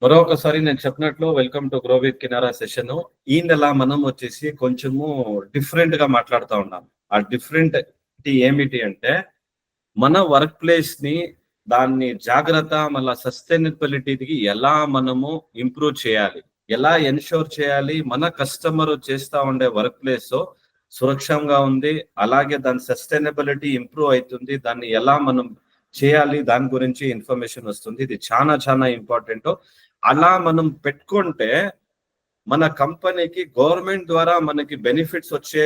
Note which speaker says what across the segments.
Speaker 1: మరొకసారి నేను చెప్పినట్లు welcome to grow with Kinara session. ఈ నెల మనం వచ్చేసి కొంచెము డిఫరెంట్ గా మాట్లాడుతూ ఉన్నాం. ఆ డిఫరెంట్ ఏమిటి అంటే మన వర్క్ ప్లేస్ ని దాన్ని జాగ్రత్త మళ్ళా సస్టైనబిలిటీకి ఎలా మనము ఇంప్రూవ్ చేయాలి, ఎలా ఎన్షూర్ చేయాలి, మన కస్టమర్ చేస్తా ఉండే వర్క్ ప్లేస్ సురక్షంగా ఉంది, అలాగే దాని సస్టైనబిలిటీ ఇంప్రూవ్ అవుతుంది, దాన్ని ఎలా మనం చేయాలి దాని గురించి ఇన్ఫర్మేషన్ వస్తుంది. ఇది చాలా చాలా ఇంపార్టెంట్. అలా మనం పెట్టుకుంటే మన కంపెనీకి గవర్నమెంట్ ద్వారా మనకి బెనిఫిట్స్ వచ్చే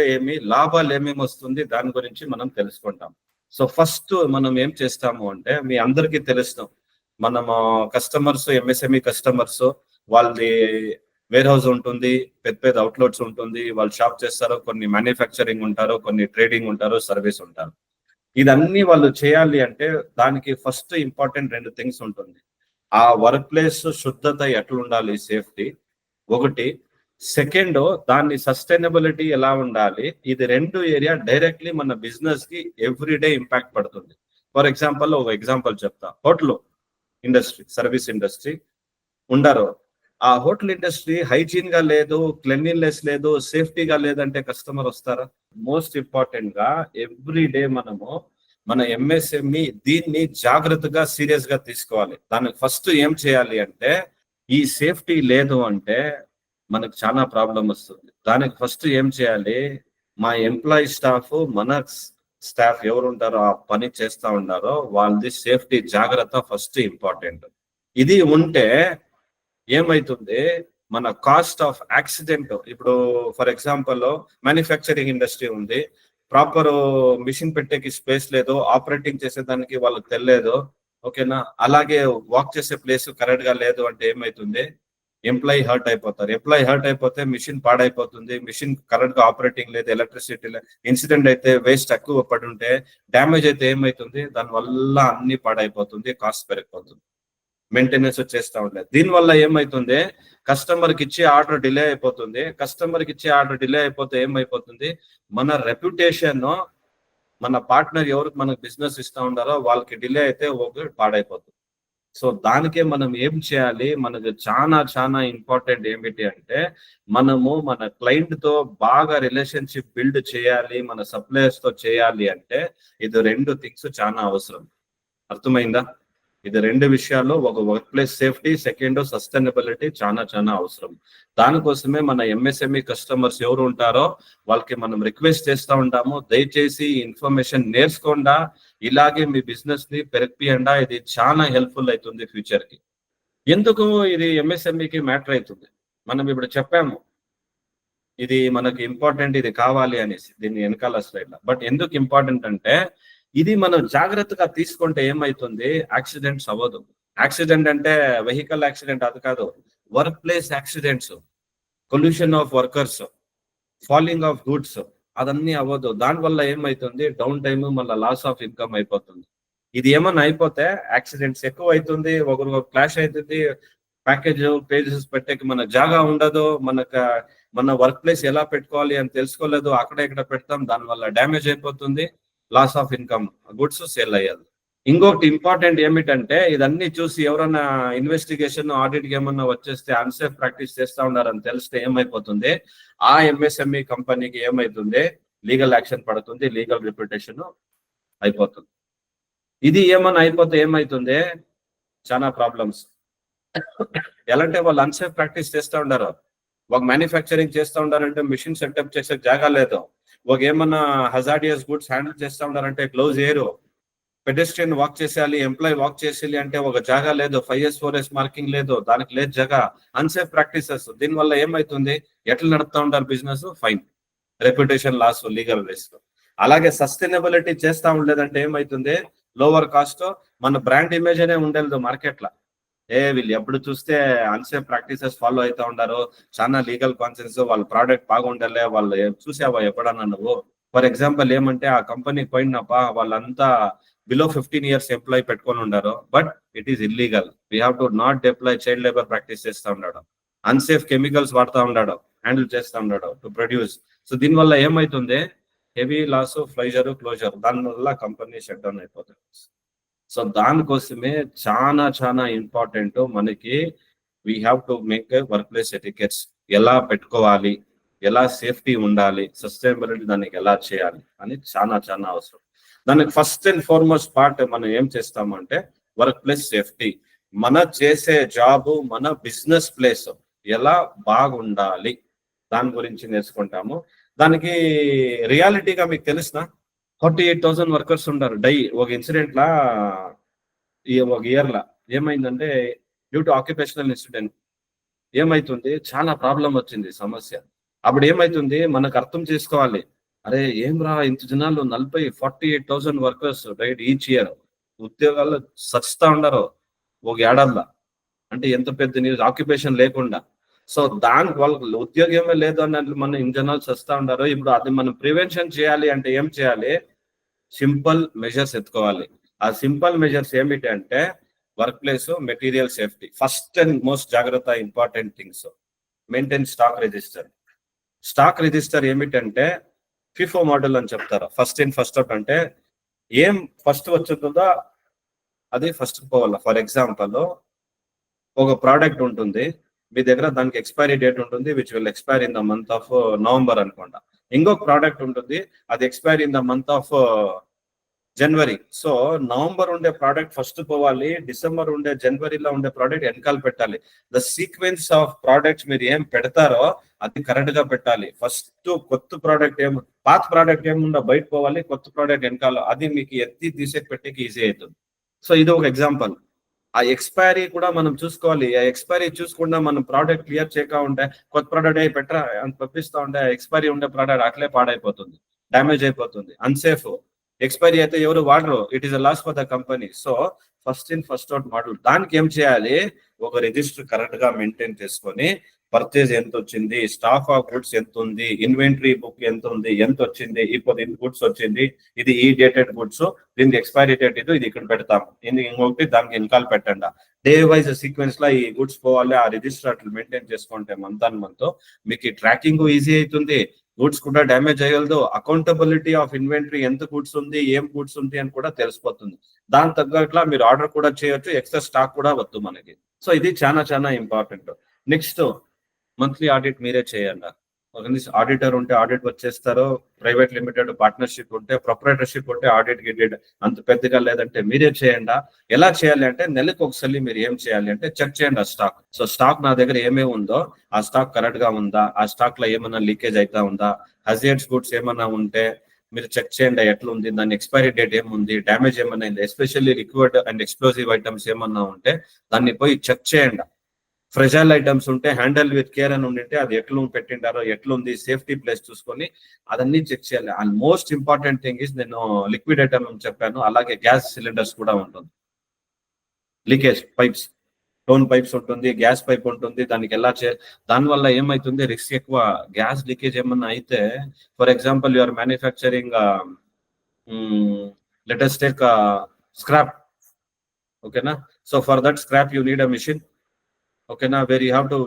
Speaker 1: లాభాలు ఏమేమి వస్తుంది దాని గురించి మనం తెలుసుకుంటాం. సో ఫస్ట్ మనం ఏం చేస్తాము అంటే, మీ అందరికీ తెలుసు, మనము కస్టమర్స్, ఎంఎస్ఎంఈ కస్టమర్స్, వాళ్ళది వేర్ హౌస్ ఉంటుంది, పెద్ద పెద్ద అవుట్లెట్స్ ఉంటుంది, వాళ్ళు షాప్ చేస్తారు, కొన్ని మ్యానుఫ్యాక్చరింగ్ ఉంటారు, కొన్ని ట్రేడింగ్ ఉంటారు, సర్వీస్ ఉంటారు. ఇదన్నీ వాళ్ళు చేయాలి అంటే దానికి ఫస్ట్ ఇంపార్టెంట్ రెండు థింగ్స్ ఉంటుంది. ఆ వర్క్ ప్లేస్ శుద్ధత ఎట్లుండాలి, సేఫ్టీ ఒకటి. సెకండ్, దాని సస్టైనబిలిటీ ఎలా ఉండాలి. ఇది రెండు ఏరియా డైరెక్ట్లీ మన బిజినెస్ కి ఎవ్రీడే ఇంపాక్ట్ పడుతుంది. ఫర్ ఎగ్జాంపుల్ ఒక ఎగ్జాంపుల్ చెప్తా. హోటల్ ఇండస్ట్రీ, సర్వీస్ ఇండస్ట్రీ ఉండరు. ఆ హోటల్ ఇండస్ట్రీ హైజీన్ గా లేదు, క్లెన్లీనెస్ లేదు, సేఫ్టీగా లేదంటే కస్టమర్ వస్తారా? మోస్ట్ ఇంపార్టెంట్ గా ఎవ్రీ డే మనము మన ఎంఎస్ఎంఈ దీన్ని జాగ్రత్తగా సీరియస్ గా తీసుకోవాలి. దానికి ఫస్ట్ ఏం చేయాలి అంటే, ఈ సేఫ్టీ లేదు అంటే మనకు చాలా ప్రాబ్లం వస్తుంది. దానికి ఫస్ట్ ఏం చేయాలి, మా ఎంప్లాయీ స్టాఫ్, మన స్టాఫ్ ఎవరు ఉంటారో ఆ పని చేస్తా ఉన్నారో వాళ్ళది సేఫ్టీ జాగ్రత్త ఫస్ట్ ఇంపార్టెంట్. ఇది ఉంటే ఏమైతుంది, మన కాస్ట్ ఆఫ్ యాక్సిడెంట్, ఇప్పుడు ఫర్ ఎగ్జాంపుల్ మ్యానుఫ్యాక్చరింగ్ ఇండస్ట్రీ ఉంది, ప్రాపర్ మిషన్ పెట్టేకి స్పేస్ లేదు, ఆపరేటింగ్ చేసేదానికి వాళ్ళకి తెలియదు, ఓకేనా, అలాగే వాక్ చేసే ప్లేస్ కరెక్ట్ గా లేదు అంటే ఏమైతుంది, ఎంప్లాయీ హర్ట్ అయిపోతారు. ఎంప్లాయీ హర్ట్ అయిపోతే మిషన్ పాడైపోతుంది, మిషన్ కరెక్ట్ గా ఆపరేటింగ్ లేదు, ఎలక్ట్రిసిటీ లేదు, ఇన్సిడెంట్ అయితే వేస్ట్ ఎక్కువ పడి ఉంటే డ్యామేజ్ అయితే ఏమైతుంది, దానివల్ల అన్ని పాడైపోతుంది, కాస్ట్ పెరిగిపోతుంది, మెయింటెనెన్స్ చేస్తూ ఉండలేదు. దీనివల్ల ఏమైతుంది, కస్టమర్కి ఇచ్చే ఆర్డర్ డిలే అయిపోతుంది. కస్టమర్కి ఇచ్చే ఆర్డర్ డిలే అయిపోతే ఏమైపోతుంది, మన రెప్యుటేషన్, మన పార్ట్నర్ ఎవరికి మనకు బిజినెస్ ఇస్తా ఉండారో వాళ్ళకి డిలే అయితే ఒక పాడైపోతుంది. సో దానికే మనం ఏం చేయాలి, మనకు చాలా చాలా ఇంపార్టెంట్ ఏమిటి అంటే, మనము మన క్లయింట్ తో బాగా రిలేషన్షిప్ బిల్డ్ చేయాలి, మన సప్లయర్స్ తో చేయాలి అంటే ఇది రెండు థింగ్స్ చాలా అవసరం. అర్థమైందా? ఇది రెండు విషయాల్లో, ఒక work place safety, second sustainability చాలా చాలా అవసరం. దానికోసమే మన ఎంఎస్ఎంఈ కస్టమర్స్ ఎవరు ఉంటారో వాళ్ళకి మనం రిక్వెస్ట్ చేస్తూ ఉంటాము, దయచేసి ఇన్ఫర్మేషన్ నేర్చుకోండా, ఇలాగే మీ బిజినెస్ ని పెరిగిపియండా, ఇది చాలా హెల్ప్ఫుల్ అవుతుంది ఫ్యూచర్ కి. ఎందుకు ఇది ఎంఎస్ఎంఈకి మ్యాటర్ అవుతుంది, మనం ఇప్పుడు చెప్పాము ఇది మనకి ఇంపార్టెంట్, ఇది కావాలి అనేసి దీన్ని వెనకాల స్లైడ్. బట్ ఎందుకు ఇంపార్టెంట్ అంటే, ఇది మనం జాగ్రత్తగా తీసుకుంటే ఏమైతుంది, యాక్సిడెంట్స్ అవ్వదు. యాక్సిడెంట్ అంటే వెహికల్ యాక్సిడెంట్ అది కాదు, work place accidents, pollution of workers, falling of goods, అదన్నీ అవ్వదు. దానివల్ల ఏమైతుంది, డౌన్ టైమ్, మళ్ళీ లాస్ ఆఫ్ ఇన్కమ్ అయిపోతుంది. ఇది ఏమన్నా అయిపోతే యాక్సిడెంట్స్ ఎక్కువ అవుతుంది, ఒకరు క్లాష్ అవుతుంది, ప్యాకేజ్ పేజెస్ పెట్టేకి మన జాగా ఉండదు, మన వర్క్ ప్లేస్ ఎలా పెట్టుకోవాలి అని తెలుసుకోలేదు, అక్కడ ఇక్కడ పెడతాం, దానివల్ల డ్యామేజ్ అయిపోతుంది, loss of income, goods sale అయ్యేది. ఇంకొకటి ఇంపార్టెంట్ ఏమిటంటే, ఇదన్నీ చూసి ఎవరన్నా ఇన్వెస్టిగేషన్ ఆడిట్ కి ఏమన్నా వచ్చేస్తే అన్సేఫ్ ప్రాక్టీస్ చేస్తా ఉన్నారని తెలిస్తే ఏమైపోతుంది, ఆ ఎంఎస్ఎంఈ కంపెనీకి ఏమైతుంది, లీగల్ యాక్షన్ పడుతుంది, లీగల్ రిప్యుటేషన్ అయిపోతుంది. ఇది ఏమన్నా అయిపోతే ఏమైతుంది, చాలా ప్రాబ్లమ్స్. ఎలా అంటే వాళ్ళు అన్సేఫ్ ప్రాక్టీస్ చేస్తూ ఉండారు, ఒక మ్యానుఫ్యాక్చరింగ్ చేస్తూ ఉండారంటే మిషన్ సెటప్ చేసే జాగా లేదు, ఒక ఏమన్నా హజార్డియస్ గుడ్స్ హ్యాండిల్ చేస్తూ ఉండారంటే గ్లౌజ్ ఏరు, పెడెస్ట్రియన్ వాక్ చేసేయాలి, ఎంప్లాయీ వాక్ చేసేయాలి అంటే ఒక జాగా లేదు, 5S 4S మార్కింగ్ లేదు, దానికి లేదు జాగా, అన్సేఫ్ ప్రాక్టీసెస్. దీనివల్ల ఏమైతుంది, ఎట్లా నడుపుతా ఉంటారు business, fine, reputation loss, legal risk. అలాగే సస్టైనబిలిటీ చేస్తా ఉండలేదంటే ఏమైతుంది, లోవర్ కాస్ట్, మన బ్రాండ్ ఇమేజ్ అనే ఉండలేదు మార్కెట్ లో. వీళ్ళు ఎప్పుడు చూస్తే అన్సేఫ్ ప్రాక్టీసెస్ ఫాలో అవుతా ఉండారు, చాలా లీగల్ కాన్సెన్స్, వాళ్ళ ప్రోడక్ట్ బాగుండాలి, వాళ్ళు చూసావా ఎప్పుడన్నా నువ్వు? ఫర్ ఎగ్జాంపుల్ ఏమంటే, ఆ కంపెనీ పోయినప్ప వాళ్ళంతా బిలో 15 years ఎంప్లాయీ పెట్టుకొని ఉండారు, but it is illegal. We have to not deploy child labour practice చేస్తూ ఉన్నాడు, అన్సేఫ్ కెమికల్స్ వాడుతూ ఉన్నాడు, హ్యాండిల్ చేస్తూ ఉన్నాడు టు ప్రొడ్యూస్. సో దీనివల్ల ఏమైతుంది, హెవీ లాస్, ఫ్లైజర్, క్లోజర్, దానివల్ల కంపెనీ షట్ డౌన్ అయిపోతుంది. సో దానికోసమే చాలా చాలా ఇంపార్టెంట్ మనకి we have to make work place etiquettes, ఎలా పెట్టుకోవాలి, ఎలా సేఫ్టీ ఉండాలి, సస్టైనబిలిటీ దానికి ఎలా చేయాలి అని చాలా చాలా అవసరం. దానికి ఫస్ట్ అండ్ ఫార్మోస్ట్ పార్ట్ మనం ఏం చేస్తామంటే వర్క్ ప్లేస్ సేఫ్టీ. మన చేసే జాబ్, మన బిజినెస్ ప్లేస్ ఎలా బాగుండాలి దాని గురించి నేర్చుకుంటాము. దానికి రియాలిటీగా మీకు తెలిసిన 48,000 వర్కర్స్ ఉంటారు ఒక ఇన్సిడెంట్ లా ఒక ఇయర్ లా ఏమైందంటే డ్యూ టు ఆక్యుపేషనల్ ఇన్సిడెంట్ ఏమైతుంది, చాలా ప్రాబ్లం వచ్చింది సమస్య. అప్పుడు ఏమైతుంది మనకు అర్థం చేసుకోవాలి, అరే ఏం రా ఇంత జనాలు 48,000 వర్కర్స్ రైట్ ఈచ్ ఇయర్ ఉద్యోగాల్లో సస్తా ఉండరు ఒక ఏడాదిలో, అంటే ఎంత పెద్ద న్యూస్ ఆక్యుపేషన్ లేకుండా. సో దానికి వాళ్ళకి ఉద్యోగమే లేదు అన్నట్లు మన ఇన్ జనాలు సస్తా ఉండరు. ఇప్పుడు అది మనం ప్రివెన్షన్ చేయాలి అంటే ఏం చేయాలి, సింపుల్ మెజర్స్ ఎత్తుకోవాలి. ఆ సింపుల్ మెజర్స్ ఏమిటి అంటే workplace material safety, first and most జాగ్రత్త important things. Maintain stock register. Stock register ఏమిటంటే ఫిఫో మోడల్ అని చెప్తారు, ఫస్ట్ ఇన్ ఫస్ట్ అవుట్. అంటే ఏం ఫస్ట్ వచ్చిందో అది ఫస్ట్ పోవాలి. ఫర్ ఎగ్జాంపుల్ ఒక ప్రోడక్ట్ ఉంటుంది మీ దగ్గర, దానికి ఎక్స్పైరీ డేట్ ఉంటుంది which will expire in the month of November అనుకోండి. ఇంకొక ప్రోడక్ట్ ఉంటుంది అది expire in the month of January. So November ఉండే ప్రోడక్ట్ ఫస్ట్ పోవాలి, డిసెంబర్ ఉండే జనవరిలో ఉండే ప్రోడక్ట్ వెనకాల పెట్టాలి. ద సీక్వెన్స్ ఆఫ్ ప్రోడక్ట్స్ మీరు ఏం పెడతారో అది కరెక్ట్ గా పెట్టాలి. ఫస్ట్ కొత్త ప్రోడక్ట్ పాత ప్రోడక్ట్ ఏముందో బయట పోవాలి, కొత్త ప్రోడక్ట్ వెనకాల, అది మీకు ఎత్తి తీసే పెట్టేకి ఈజీ అవుతుంది. సో ఇది ఒక ఎగ్జాంపుల్. ఆ ఎక్స్పైరీ కూడా మనం చూసుకోవాలి. ఆ ఎక్స్పైరీ చూసుకుండా మనం ప్రోడక్ట్ క్లియర్ చేయక ఉంటే కొత్త ప్రోడక్ట్ అయి పెట్టరా అని పంపిస్తా ఉంటే ఎక్స్పైరీ ఉండే ప్రోడక్ట్ అట్లే పాడైపోతుంది, డ్యామేజ్ అయిపోతుంది, అన్సేఫ్. ఎక్స్పైరీ అయితే ఎవరు వాడరు, it is a loss for the company. So first in first out model. దానికి ఏం చేయాలి, ఒక రిజిస్టర్ కరెక్ట్ గా మెయింటైన్ చేసుకొని పర్చేజ్ ఎంత వచ్చింది, స్టాక్ ఆఫ్ గుడ్స్ ఎంత ఉంది, ఇన్వెంటరీ బుక్ ఎంత ఉంది, ఎంత వచ్చింది, ఇప్పుడు గుడ్స్ వచ్చింది, ఇది ఈ డేటెడ్ గుడ్స్, దీనికి ఎక్స్పైరీ డేట్ ఇది ఇక్కడ పెడతాం, ఇంకొకటి దానికి ఇన్కాల్ పెట్టండి. డే వైజ్ సీక్వెన్స్ లో ఈ గుడ్స్ పోవాలి. ఆ రిజిస్టర్ అట్లా మెయింటైన్ చేసుకుంటే మంత్ ఆన్ మంత్ మీకు ఈ ట్రాకింగ్ ఈజీ అవుతుంది. గూడ్స్ కూడా డ్యామేజ్ అయ్యదు. అకౌంటబిలిటీ ఆఫ్ ఇన్వెంటరీ, ఎంత గూడ్స్ ఉంది, ఏం గూడ్స్ ఉంది అని కూడా తెలిసిపోతుంది. దాని తగ్గట్లా మీరు ఆర్డర్ కూడా చేయొచ్చు, ఎక్స్ట్రా స్టాక్ కూడా వద్దు మనకి. సో ఇది చాలా చాలా ఇంపార్టెంట్. నెక్స్ట్ మంత్లీ ఆడిట్ మీరే చేయండి. ఆడిటర్ ఉంటే ఆడిట్ వచ్చేస్తారు, ప్రైవేట్ లిమిటెడ్ పార్ట్నర్షిప్ ఉంటే, ప్రొపరేటర్షిప్ ఉంటే ఆడిట్ గిడిట్ అంత పెద్దగా లేదంటే మీరే చేయండి. ఎలా చేయాలి అంటే నెలకు ఒకసారి మీరు ఏం చేయాలి అంటే చెక్ చేయండి ఆ స్టాక్. సో స్టాక్ నా దగ్గర ఏమేమి ఉందో ఆ స్టాక్ కరెక్ట్ గా ఉందా, ఆ స్టాక్ లో ఏమైనా లీకేజ్ అవుతా ఉందా, హజార్డ్స్ గుడ్స్ ఏమైనా ఉంటే మీరు చెక్ చేయండి ఎట్లా ఉంది, దాని ఎక్స్పైరీ డేట్ ఏముంది, డ్యామేజ్ ఏమైనా అయింది, especially liquid and explosive items ఏమన్నా ఉంటే దాన్ని పోయి చెక్ చేయండి. ఫ్రెజైల్ ఐటమ్స్ ఉంటే హ్యాండిల్ విత్ కేర్ అని ఉండింటే అది ఎట్లు పెట్టిండారో, ఎట్లుంది, సేఫ్టీ ప్లేస్ చూసుకొని అదన్నీ చెక్ చేయాలి. And most important thing is, నేను లిక్విడ్ ఐటమ్ చెప్పాను, అలాగే గ్యాస్ సిలిండర్స్ కూడా ఉంటుంది. లీకేజ్ పైప్స్, టోన్ పైప్స్ ఉంటుంది, గ్యాస్ పైప్ ఉంటుంది, దానికి ఎలా దానివల్ల ఏమైతుంది, రిస్క్ ఎక్కువ. గ్యాస్ లీకేజ్ ఏమన్నా అయితే, for example you're manufacturing latest take scrap, ఓకేనా. So for that scrap you need a machine, okay now, where you have to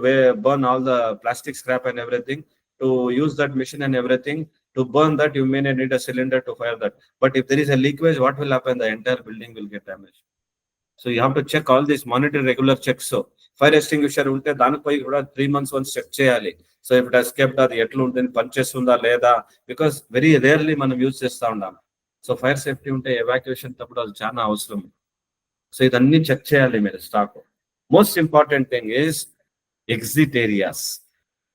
Speaker 1: burn all the plastic scrap and everything. To use that machine and everything, to burn that you may need a cylinder to fire that. But if there is a leakage, what will happen, the entire building will get damaged. So you have to check all this, monitor regular checks. So fire extinguisher unte danipai kuda 3 months once check cheyali. So if it has kept అది ఎట్లా ఉంటుంది, పనిచేస్తుందా లేదా, because very rarely మనం use చేస్తా ఉన్నాం. So fire safety ఉంటే evacuation తప్పుడు అది చాలా అవసరం. సో ఇదన్నీ చెక్ చేయాలి మీరు stock. Most important thing is exit areas.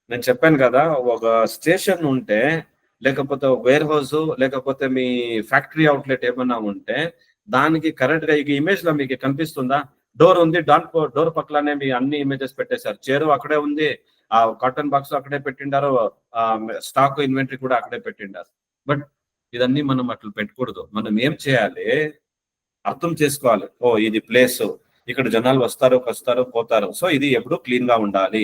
Speaker 1: నేను చెప్పాను కదా, ఒక స్టేషన్ ఉంటే, లేకపోతే వేర్ హౌస్, లేకపోతే మీ ఫ్యాక్టరీ అవుట్లెట్ ఏమన్నా ఉంటే దానికి కరెక్ట్ గా ఈ ఇమేజ్ లో మీకు కనిపిస్తుందా, డోర్ ఉంది, డోర్ పక్కలనే మీ అన్ని ఇమేజెస్ పెట్టేశారు, చైర్ అక్కడే ఉంది, ఆ కాటన్ బాక్స్ అక్కడే పెట్టిండారు, స్టాక్ ఇన్వెంటరీ కూడా అక్కడే పెట్టిండారు. బట్ ఇదన్నీ మనం అట్లా పెట్టకూడదు. మనం ఏం చేయాలి, అర్థం చేసుకోవాలి, ఓ ఇది ప్లేస్, ఇక్కడ జనాలు వస్తారు పోతారు, సో ఇది ఎప్పుడు క్లీన్ గా ఉండాలి,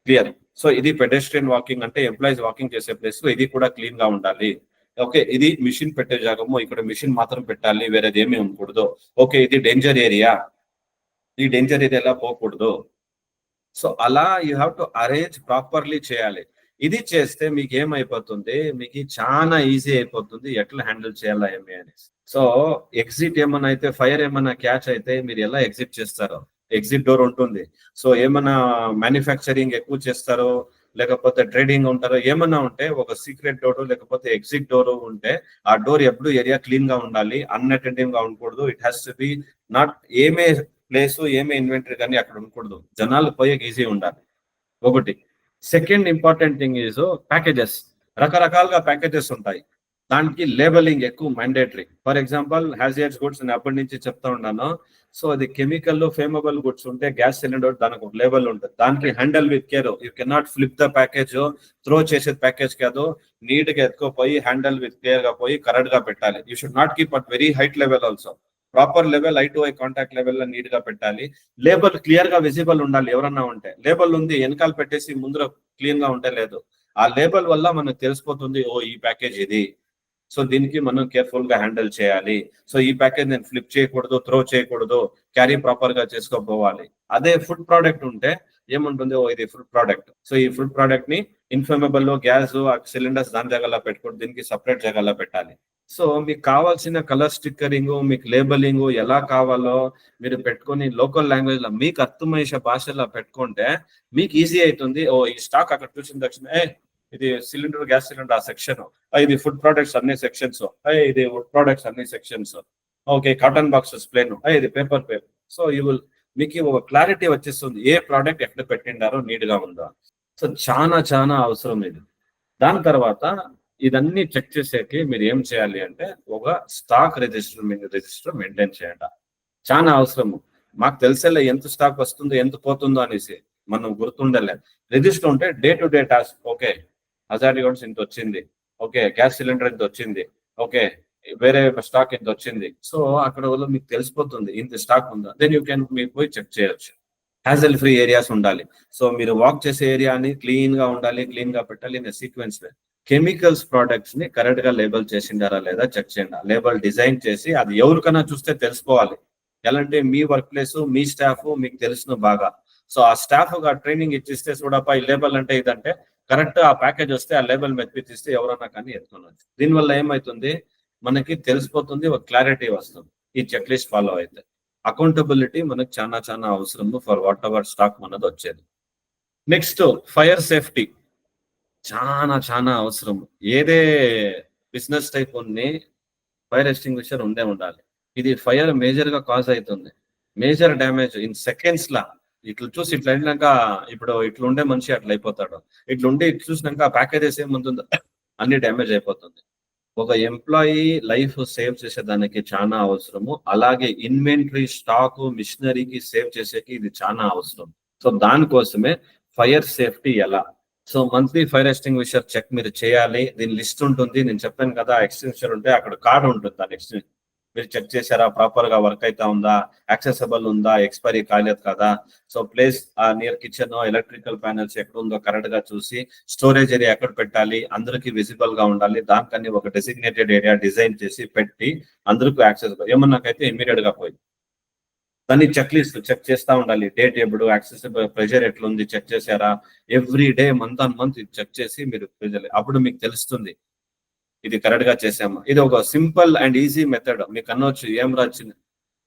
Speaker 1: క్లియర్. సో ఇది పెడెస్ట్రియన్ వాకింగ్ అంటే ఎంప్లాయీస్ వాకింగ్ చేసే ప్లేస్, ఇది కూడా క్లీన్ గా ఉండాలి. ఓకే, ఇది మిషన్ పెట్టే జాగము, ఇక్కడ మిషన్ మాత్రం పెట్టాలి, వేరేది ఏమీ ఉండకూడదు. ఓకే, ఇది డేంజర్ ఏరియా, ఈ డేంజర్ ఏరియాలో పోకూడదు. సో అలా you have to arrange properly చేయాలి. ఇది చేస్తే మీకు ఏమైపోతుంది, మీకు చాలా ఈజీ అయిపోతుంది ఎట్లా హ్యాండిల్ చేయాలా ఏమి అని. సో ఎగ్జిట్ ఏమన్నా అయితే, ఫైర్ ఏమన్నా క్యాచ్ అయితే మీరు ఎలా ఎగ్జిట్ చేస్తారో, ఎగ్జిట్ డోర్ ఉంటుంది. సో ఏమన్నా మ్యానుఫ్యాక్చరింగ్ ఎక్కువ చేస్తారో లేకపోతే ట్రేడింగ్ ఉంటారో ఏమన్నా ఉంటే ఒక సీక్రెట్ డోర్ లేకపోతే ఎగ్జిట్ డోర్ ఉంటే ఆ డోర్ ఎప్పుడు ఏరియా క్లీన్ గా ఉండాలి, అన్అటెంటివ్ గా ఉండకూడదు. It has to be not ఏమే ప్లేస్ ఏమే ఇన్వెంటరీ కానీ అక్కడ ఉండకూడదు, జనాలు పోయే ఈజీ ఉండాలి ఒకటి. Second important thing is packages. రకరకాలుగా ప్యాకేజెస్ ఉంటాయి, దానికి లేబలింగ్ ఎక్కువ మ్యాండేటరీ. ఫర్ ఎగ్జాంపుల్ హ్యాజియర్స్ గుడ్స్ నేను అప్పటి నుంచి చెప్తా ఉన్నాను. సో అది కెమికల్ ఫేమబుల్ గుడ్స్ ఉంటే గ్యాస్ సిలిండర్ దానికి ఒక లేబల్ ఉంటుంది, దానికి handle with care. You cannot flip the package, throw చేసేది ప్యాకేజ్ కాదు, నీట్ గా ఎత్తుకోపోయి హ్యాండిల్ విత్ కేర్ గా పోయి కరెక్ట్ గా పెట్టాలి. You should not keep at very height level also, proper level I to eye contact level లో neat గా పెట్టాలి. లేబుల్ క్లియర్ గా విజిబుల్ ఉండాలి. ఎవరన్నా ఉంటే లేబుల్ ఉంది వెనకాల పెట్టేసి ముందర క్లీన్ గా ఉంటే లేదు. ఆ లేబుల్ వల్ల మనకు తెలిసిపోతుంది, ఓ ఈ ప్యాకేజ్ ఇది, సో దీనికి మనం కేర్ఫుల్ గా హ్యాండిల్ చేయాలి. సో ఈ ప్యాకేజ్ నేను ఫ్లిప్ చేయకూడదు, త్రో చేయకూడదు, క్యారీ ప్రాపర్ గా చేసుకోపోవాలి. అదే ఫుడ్ ప్రోడక్ట్ ఉంటే ఏముంటుంది, ఓ ఇది ఫుడ్ ప్రోడక్ట్, సో ఈ ఫుడ్ ప్రోడక్ట్ ని ఇన్ఫ్లమబుల్ గ్యాస్ సిలిండర్స్ దాని జగల్లో పెట్టుకోండి, దీనికి సపరేట్ జగల్లో పెట్టాలి. సో మీకు కావాల్సిన కలర్ స్టిక్కరింగ్, మీకు లేబలింగ్ ఎలా కావాలో మీరు పెట్టుకొని లోకల్ లాంగ్వేజ్ లో మీకు అర్థమయ్యే భాషలో పెట్టుకుంటే మీకు ఈజీ అవుతుంది. ఓ ఈ స్టాక్ అక్కడ చూసిన తక్షణ ఇది సిలిండర్, గ్యాస్ సిలిండర్ ఆ సెక్షన్, ఇది ఫుడ్ ప్రొడక్ట్స్ అన్ని సెక్షన్స్, ఇది వుడ్ ప్రొడక్ట్స్ అన్ని sections, okay cotton boxes plain, ఇది పేపర్. సో యూ విల్ మీకు ఒక క్లారిటీ వచ్చేస్తుంది ఏ ప్రోడక్ట్ ఎక్కడ పెట్టిండారో నీట్ గా ఉందా. సో చాలా చాలా అవసరం ఇది. దాని తర్వాత ఇదన్నీ చెక్ చేసేకి మీరు ఏం చేయాలి అంటే ఒక స్టాక్ రిజిస్టర్ మెయింటైన్ చేయండి, చాలా అవసరము. మాకు తెలిసేలా ఎంత స్టాక్ వస్తుందో ఎంత పోతుందో అనేసి మనం గుర్తుండలే. రిజిస్టర్ ఉంటే day to day task, okay hazard guns ఇంత వచ్చింది, ఓకే గ్యాస్ సిలిండర్ ఇంత వచ్చింది, ఓకే వేరే స్టాక్ ఇంత వచ్చింది. సో అక్కడ వల్ల మీకు తెలిసిపోతుంది ఇంత స్టాక్ ఉందా. దెన్ యూ కెన్ మీరు పోయి చెక్ చేయొచ్చు. హ్యాజల్ ఫ్రీ ఏరియాస్ ఉండాలి. సో మీరు వాక్ చేసే ఏరియాని క్లీన్ గా ఉండాలి, క్లీన్ గా పెట్టాలి. ఇన్ సీక్వెన్స్ కెమికల్స్ ప్రోడక్ట్స్ ని కరెక్ట్ గా లేబుల్ చేసిండారా లేదా చెక్ చేయండి. లేబుల్ డిజైన్ చేసి అది ఎవరికైనా చూస్తే తెలుసుకోవాలి. ఎలా అంటే మీ వర్క్ ప్లేస్ మీ స్టాఫ్ మీకు తెలిసిన బాగా, సో ఆ స్టాఫ్ గా ట్రైనింగ్ ఇచ్చిస్తే చూడపా ఈ లేబుల్ అంటే ఇదంటే కరెక్ట్ ఆ ప్యాకేజ్ వస్తే ఆ లేబుల్ మెప్పిస్తే ఎవరన్నా కానీ ఎత్తుకోవచ్చు. దీనివల్ల ఏమవుతుంది మనకి తెలిసిపోతుంది, ఒక క్లారిటీ వస్తుంది. ఈ చెక్ లిస్ట్ ఫాలో అయితే అకౌంటబిలిటీ మనకు చాలా చాలా అవసరము ఫర్ వాట్ ఎవర్ స్టాక్ మనది వచ్చేది. నెక్స్ట్ ఫైర్ సేఫ్టీ చాలా చాలా అవసరం. ఏదే బిజినెస్ టైప్ ఉంది ఫైర్ ఎక్స్టింగ్విషర్ ఉండాలి. ఇది ఫైర్ మేజర్ గా కాజ్ అవుతుంది, మేజర్ డ్యామేజ్ ఇన్ సెకండ్స్ లా. ఇట్లా చూసి ఇట్లా అయినాక ఇప్పుడు ఇట్లా ఉండే మనిషి అట్లా అయిపోతాడు, ఇట్లుండి ఇట్లా చూసినాక ప్యాకేజెస్ ఏముంటుందో అన్ని డ్యామేజ్ అయిపోతుంది. ఒక ఎంప్లాయీ లైఫ్ సేవ్ చేసేదానికి చాలా అవసరము. అలాగే ఇన్వెంటరీ స్టాక్ మిషనరీకి సేవ్ చేసేకి ఇది చాలా అవసరం. సో దానికోసమే ఫైర్ సేఫ్టీ ఎలా, so monthly fire extinguisher check మీరు చేయాలి. దీని లిస్ట్ ఉంటుంది, నేను చెప్పాను కదా ఎక్స్టెన్షన్ ఉంటే అక్కడ కార్డు ఉంటుంది, దాని ఎక్స్టెన్షన్ మీరు చెక్ చేశారా, ప్రాపర్ గా వర్క్ అవుతా ఉందా, యాక్సెసబుల్ ఉందా, ఎక్స్పైరీ కాలేదు కదా. So place near kitchen electrical panels ఎక్కడ ఉందో కరెక్ట్ గా చూసి, స్టోరేజ్ ఏరియా ఎక్కడ పెట్టాలి అందరికి విజిబుల్ గా ఉండాలి, దానికని ఒక డెసిగ్నేటెడ్ ఏరియా డిజైన్ చేసి పెట్టి అందరికీ యాక్సెసబుల్. ఏమన్నాకైతే ఇమీడియట్ గా పోయి దాన్ని చెక్ లిస్ట్ చెక్ చేస్తూ ఉండాలి. డేట్ ఎప్పుడు యాక్సెసిబుల్, ప్రెషర్ ఎట్లుంది చెక్ చేశారా, every day month on month check చేసి మీరు అప్పుడు మీకు తెలుస్తుంది ఇది కరెక్ట్ గా చేసాము. ఇది ఒక సింపుల్ అండ్ ఈజీ మెథడ్. మీకు అనొచ్చు ఏం రాచింది,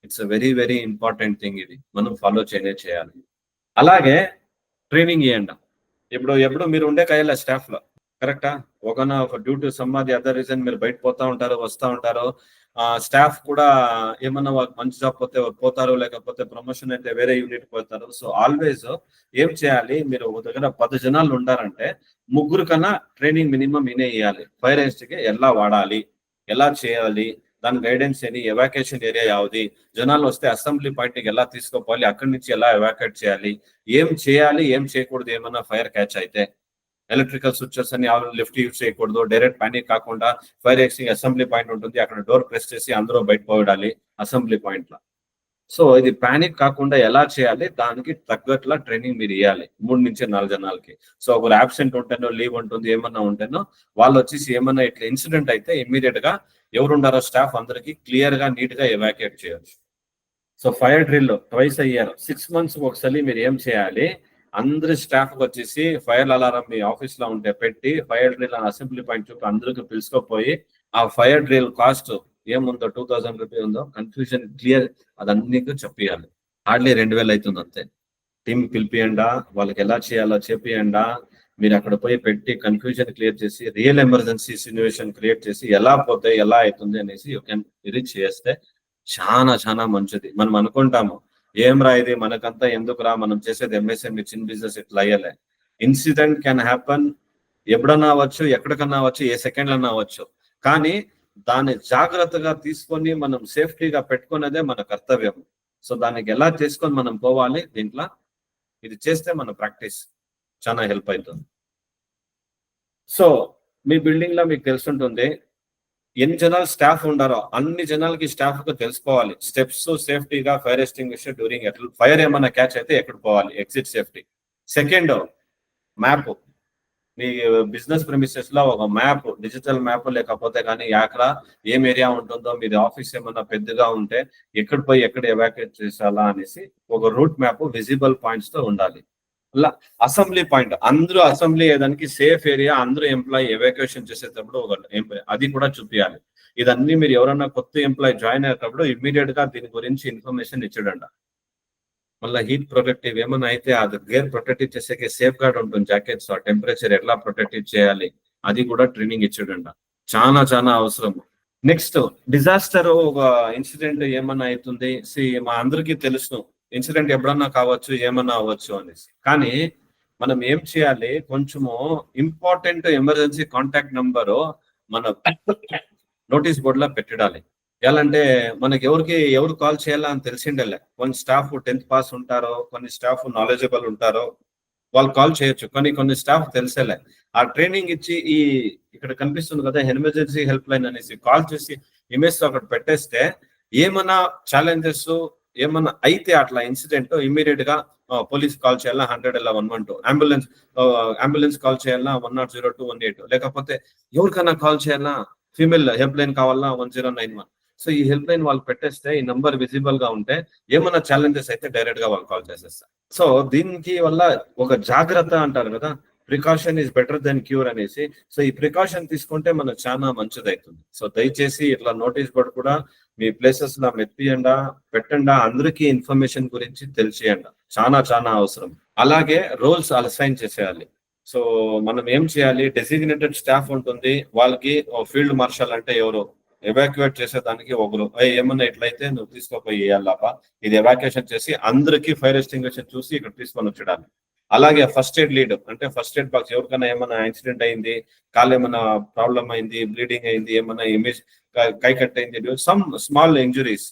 Speaker 1: it's very very important thing, ఇది మనం ఫాలో చేయాలి. అలాగే ట్రైనింగ్ ఇవ్వండి. ఎప్పుడు మీరు ఉండే కాయాల స్టాఫ్ లో కరెక్టా, ఒక due to some or the other reason మీరు బయట పోతా ఉంటారు వస్తూ ఉంటారు, స్టాఫ్ కూడా ఏమన్నా మంచి జాబ్ పోతారు, లేకపోతే ప్రమోషన్ అయితే వేరే యూనిట్ పోతారు. సో ఆల్వేస్ ఏం చేయాలి, మీరు దగ్గర 10 జనాలు ఉండారంటే 3 కన్నా ట్రైనింగ్ మినిమం ఇనే ఇవ్వాలి. ఫైర్ కి ఎలా వాడాలి, ఎలా చేయాలి, దాని గైడెన్స్ ఏంటి, ఎవాక్యుయేషన్ ఏరియా యావది, జనాలు వస్తే అసెంబ్లీ పాయింట్కి ఎలా తీసుకోవాలి, అక్కడి నుంచి ఎలా ఎవాక్యుయేట్ చేయాలి, ఏం చేయకూడదు, ఏమన్నా ఫైర్ క్యాచ్ అయితే ఎలక్ట్రికల్ స్విచెస్ అని లిఫ్ట్ యూజ్ చేయకూడదు, డైరెక్ట్ పానిక్ కాకుండా ఫైర్ ఎక్స్టింగ్ అసెంబ్లీ పాయింట్ ఉంటుంది, అక్కడ డోర్ ప్రెస్ చేసి అందరూ బయట పోయాలి అసెంబ్లీ పాయింట్ లో. సో ఇది పానిక్ కాకుండా ఎలా చేయాలి, దానికి తగ్గట్లా ట్రైనింగ్ మీరు ఇవ్వాలి 3 నుంచి 4 జనాలకి. సో ఒకరు అబ్సెంట్ ఉంటేనో లీవ్ ఉంటుంది ఏమన్నా ఉంటేనో వాళ్ళు వచ్చేసి ఏమన్నా ఇట్లా ఇన్సిడెంట్ అయితే ఇమ్మీడియట్ గా ఎవరుండారో స్టాఫ్ అందరికి క్లియర్ గా నీట్ గా ఎవాక్యుయేట్ చేయొచ్చు. సో ఫైర్ డ్రిల్ ట్వైస్ అయ్యారు 6 months ఒకసారి మీరు ఏం చేయాలి, అందరి స్టాఫ్ వచ్చేసి ఫైర్ అలారం మీ ఆఫీస్ లో ఉంటే పెట్టి ఫైర్ డ్రిల్ అని అసెంబ్లీ పాయింట్ చుట్టూ అందరికి పిలుచుకోపోయి ఆ ఫైర్ డ్రిల్ కాస్ట్ ఏముందో 2000 రూపీస్ ఉందో కన్ఫ్యూజన్ క్లియర్ అదన్నీ చెప్పాలి. హార్డ్లీ 2000 అవుతుంది అంతే. టీం పిలిపియండా, వాళ్ళకి ఎలా చేయాలో చెప్పియండా, మీరు అక్కడ పోయి పెట్టి కన్ఫ్యూజన్ క్లియర్ చేసి రియల్ ఎమర్జెన్సీ సిచ్యువేషన్ క్రియేట్ చేసి ఎలా పోతే ఎలా అవుతుంది అనేసి యూ కెన్ రీచ్ చేస్తే చాలా చాలా మంచిది. మనం అనుకుంటాము ఏం రా ఇది మనకంతా ఎందుకు రా, మనం చేసేది ఎంఎస్ఎంఈ చిన్న బిజినెస్ ఇట్లా అయ్యలే. ఇన్సిడెంట్ కెన్ హ్యాపన్, ఎప్పుడన్నా అవ్వచ్చు, ఎక్కడికన్నా అవ్వచ్చు, ఏ సెకండ్లన్నా అవ్వచ్చు. కానీ దాన్ని జాగ్రత్తగా తీసుకొని మనం సేఫ్టీగా పెట్టుకునేదే మన కర్తవ్యం. సో దానికి ఎలా చేసుకొని మనం పోవాలి, దీంట్లో ఇది చేస్తే మన ప్రాక్టీస్ చాలా హెల్ప్ అవుతుంది. సో మీ బిల్డింగ్ లో మీకు తెలుసుంటుంది ఎన్ని జనాలు స్టాఫ్ ఉండారో అన్ని జనాలకి స్టాఫ్ కు తెలుసుకోవాలి. స్టెప్స్ సేఫ్టీగా, ఫైర్ ఎస్టింగ్విషర్ డ్యూరింగ్ ఎట్లా ఫైర్ ఏమన్నా క్యాచ్ అయితే ఎక్కడ పోవాలి, ఎగ్జిట్ సేఫ్టీ. సెకండ్ మ్యాప్, మీ బిజినెస్ ప్రెమిసెస్ లో ఒక మ్యాప్, డిజిటల్ మ్యాప్ లేకపోతే కానీ ఎక్కడ ఏం ఏరియా ఉంటుందో, మీది ఆఫీస్ ఏమన్నా పెద్దగా ఉంటే ఎక్కడ పోయి ఎక్కడ ఎవాక్యుయేట్ చేసాలా అనేసి ఒక రూట్ మ్యాప్ విజిబుల్ పాయింట్స్ తో ఉండాలి. అసెంబ్లీ పాయింట్, అందరూ అసెంబ్లీ ఏదానికి సేఫ్ ఏరియా, అందరూ ఎంప్లాయీ ఎవాక్యుయేషన్ చేసేటప్పుడు ఒక అది కూడా చూపించాలి. ఇదన్నీ మీరు ఎవరన్నా కొత్త ఎంప్లాయీ జాయిన్ అయ్యేటప్పుడు ఇమ్మీడియట్ గా దీని గురించి ఇన్ఫర్మేషన్ ఇచ్చాడంట. మళ్ళీ హీట్ ప్రొటెక్టివ్ ఏమన్నా అయితే అది గేర్ ప్రొటెక్టివ్ చేసే సేఫ్ గార్డ్ ఉంటుంది, జాకెట్స్ ఆ టెంపరేచర్ ఎట్లా ప్రొటెక్టివ్ చేయాలి అది కూడా ట్రైనింగ్ ఇచ్చాడంట. చాలా చాలా అవసరం. నెక్స్ట్ డిజాస్టర్, ఒక ఇన్సిడెంట్ ఏమన్నా అవుతుంది, మా అందరికీ తెలుసు ఇన్సిడెంట్ ఎప్పుడన్నా కావచ్చు, ఏమన్నా అవ్వచ్చు అనేసి. కానీ మనం ఏం చేయాలి, కొంచెము ఇంపార్టెంట్ ఎమర్జెన్సీ కాంటాక్ట్ నంబరు మన నోటీస్ బోర్డ్ లో పెట్టాలి. ఎలా అంటే మనకి ఎవరు కాల్ చేయాలా అని తెలిసిండలే. కొన్ని స్టాఫ్ 10th పాస్ ఉంటారో, కొన్ని స్టాఫ్ నాలెడ్జబుల్ ఉంటారో, వాళ్ళు కాల్ చేయొచ్చు. కొన్ని స్టాఫ్ తెలిసేలే. ఆ ట్రైనింగ్ ఇచ్చి ఇక్కడ కనిపిస్తుంది కదా ఎమర్జెన్సీ హెల్ప్ లైన్ అనేసి కాల్ చేసి ఇమేజ్ అక్కడ పెట్టేస్తే ఏమన్నా ఛాలెంజెస్ ఏమన్నా అయితే అట్లా ఇన్సిడెంట్ ఇమ్మీడియట్ గా పోలీస్ కాల్ చేయాలా 100 112, అంబులెన్స్ కాల్ చేయాలా 102 118, లేకపోతే ఎవరికైనా కాల్ చేయాలా ఫీమేల్ హెల్ప్ లైన్ కావాలా 1091. సో ఈ హెల్ప్ లైన్ వాళ్ళు పెట్టేస్తే ఈ నంబర్ విజిబుల్ గా ఉంటే ఏమన్నా ఛాలెంజెస్ అయితే డైరెక్ట్ గా వాళ్ళు కాల్ చేసేస్తారు. సో దీనికి వల్ల ఒక జాగ్రత్త అంటారు కదా, precaution is better than cure అనేసి. సో ఈ ప్రికాషన్ తీసుకుంటే మనకు చాలా మంచిది అవుతుంది. సో దయచేసి ఇట్లా నోటీస్ బోర్డు కూడా మీ ప్లేసెస్ లో మెప్పియండా, పెట్టండా, అందరికీ ఇన్ఫర్మేషన్ గురించి తెలియచేయండి. చాలా చాలా అవసరం. అలాగే రోల్స్ అసైన్ చేసేయాలి. సో మనం ఏం చేయాలి, డెసిగ్నేటెడ్ స్టాఫ్ ఉంటుంది, వాళ్ళకి ఫీల్డ్ మార్షల్ అంటే ఎవరు ఎవాక్యుయేట్ చేసేదానికి ఒకరు, ఏమన్నా ఎట్లయితే నువ్వు తీసుకోపోయి వేయాలపా, ఇది ఎవాక్యుయేషన్ చేసి అందరికి ఫైర్ ఎస్టింగ్విషర్ చూసి ఇక్కడ తీసుకొని వచ్చేయాలి. అలాగే ఫస్ట్ ఎయిడ్ లీడ్ అంటే ఫస్ట్ ఎయిడ్ బాక్స్, ఎవరికైనా ఏమైనా యాక్సిడెంట్ అయింది, కాలు ఏమైనా ప్రాబ్లం అయింది, బ్లీడింగ్ అయింది, ఏమైనా ఇమేజ్ కై కట్ అయింది, సమ్ స్మాల్ ఇంజురీస్,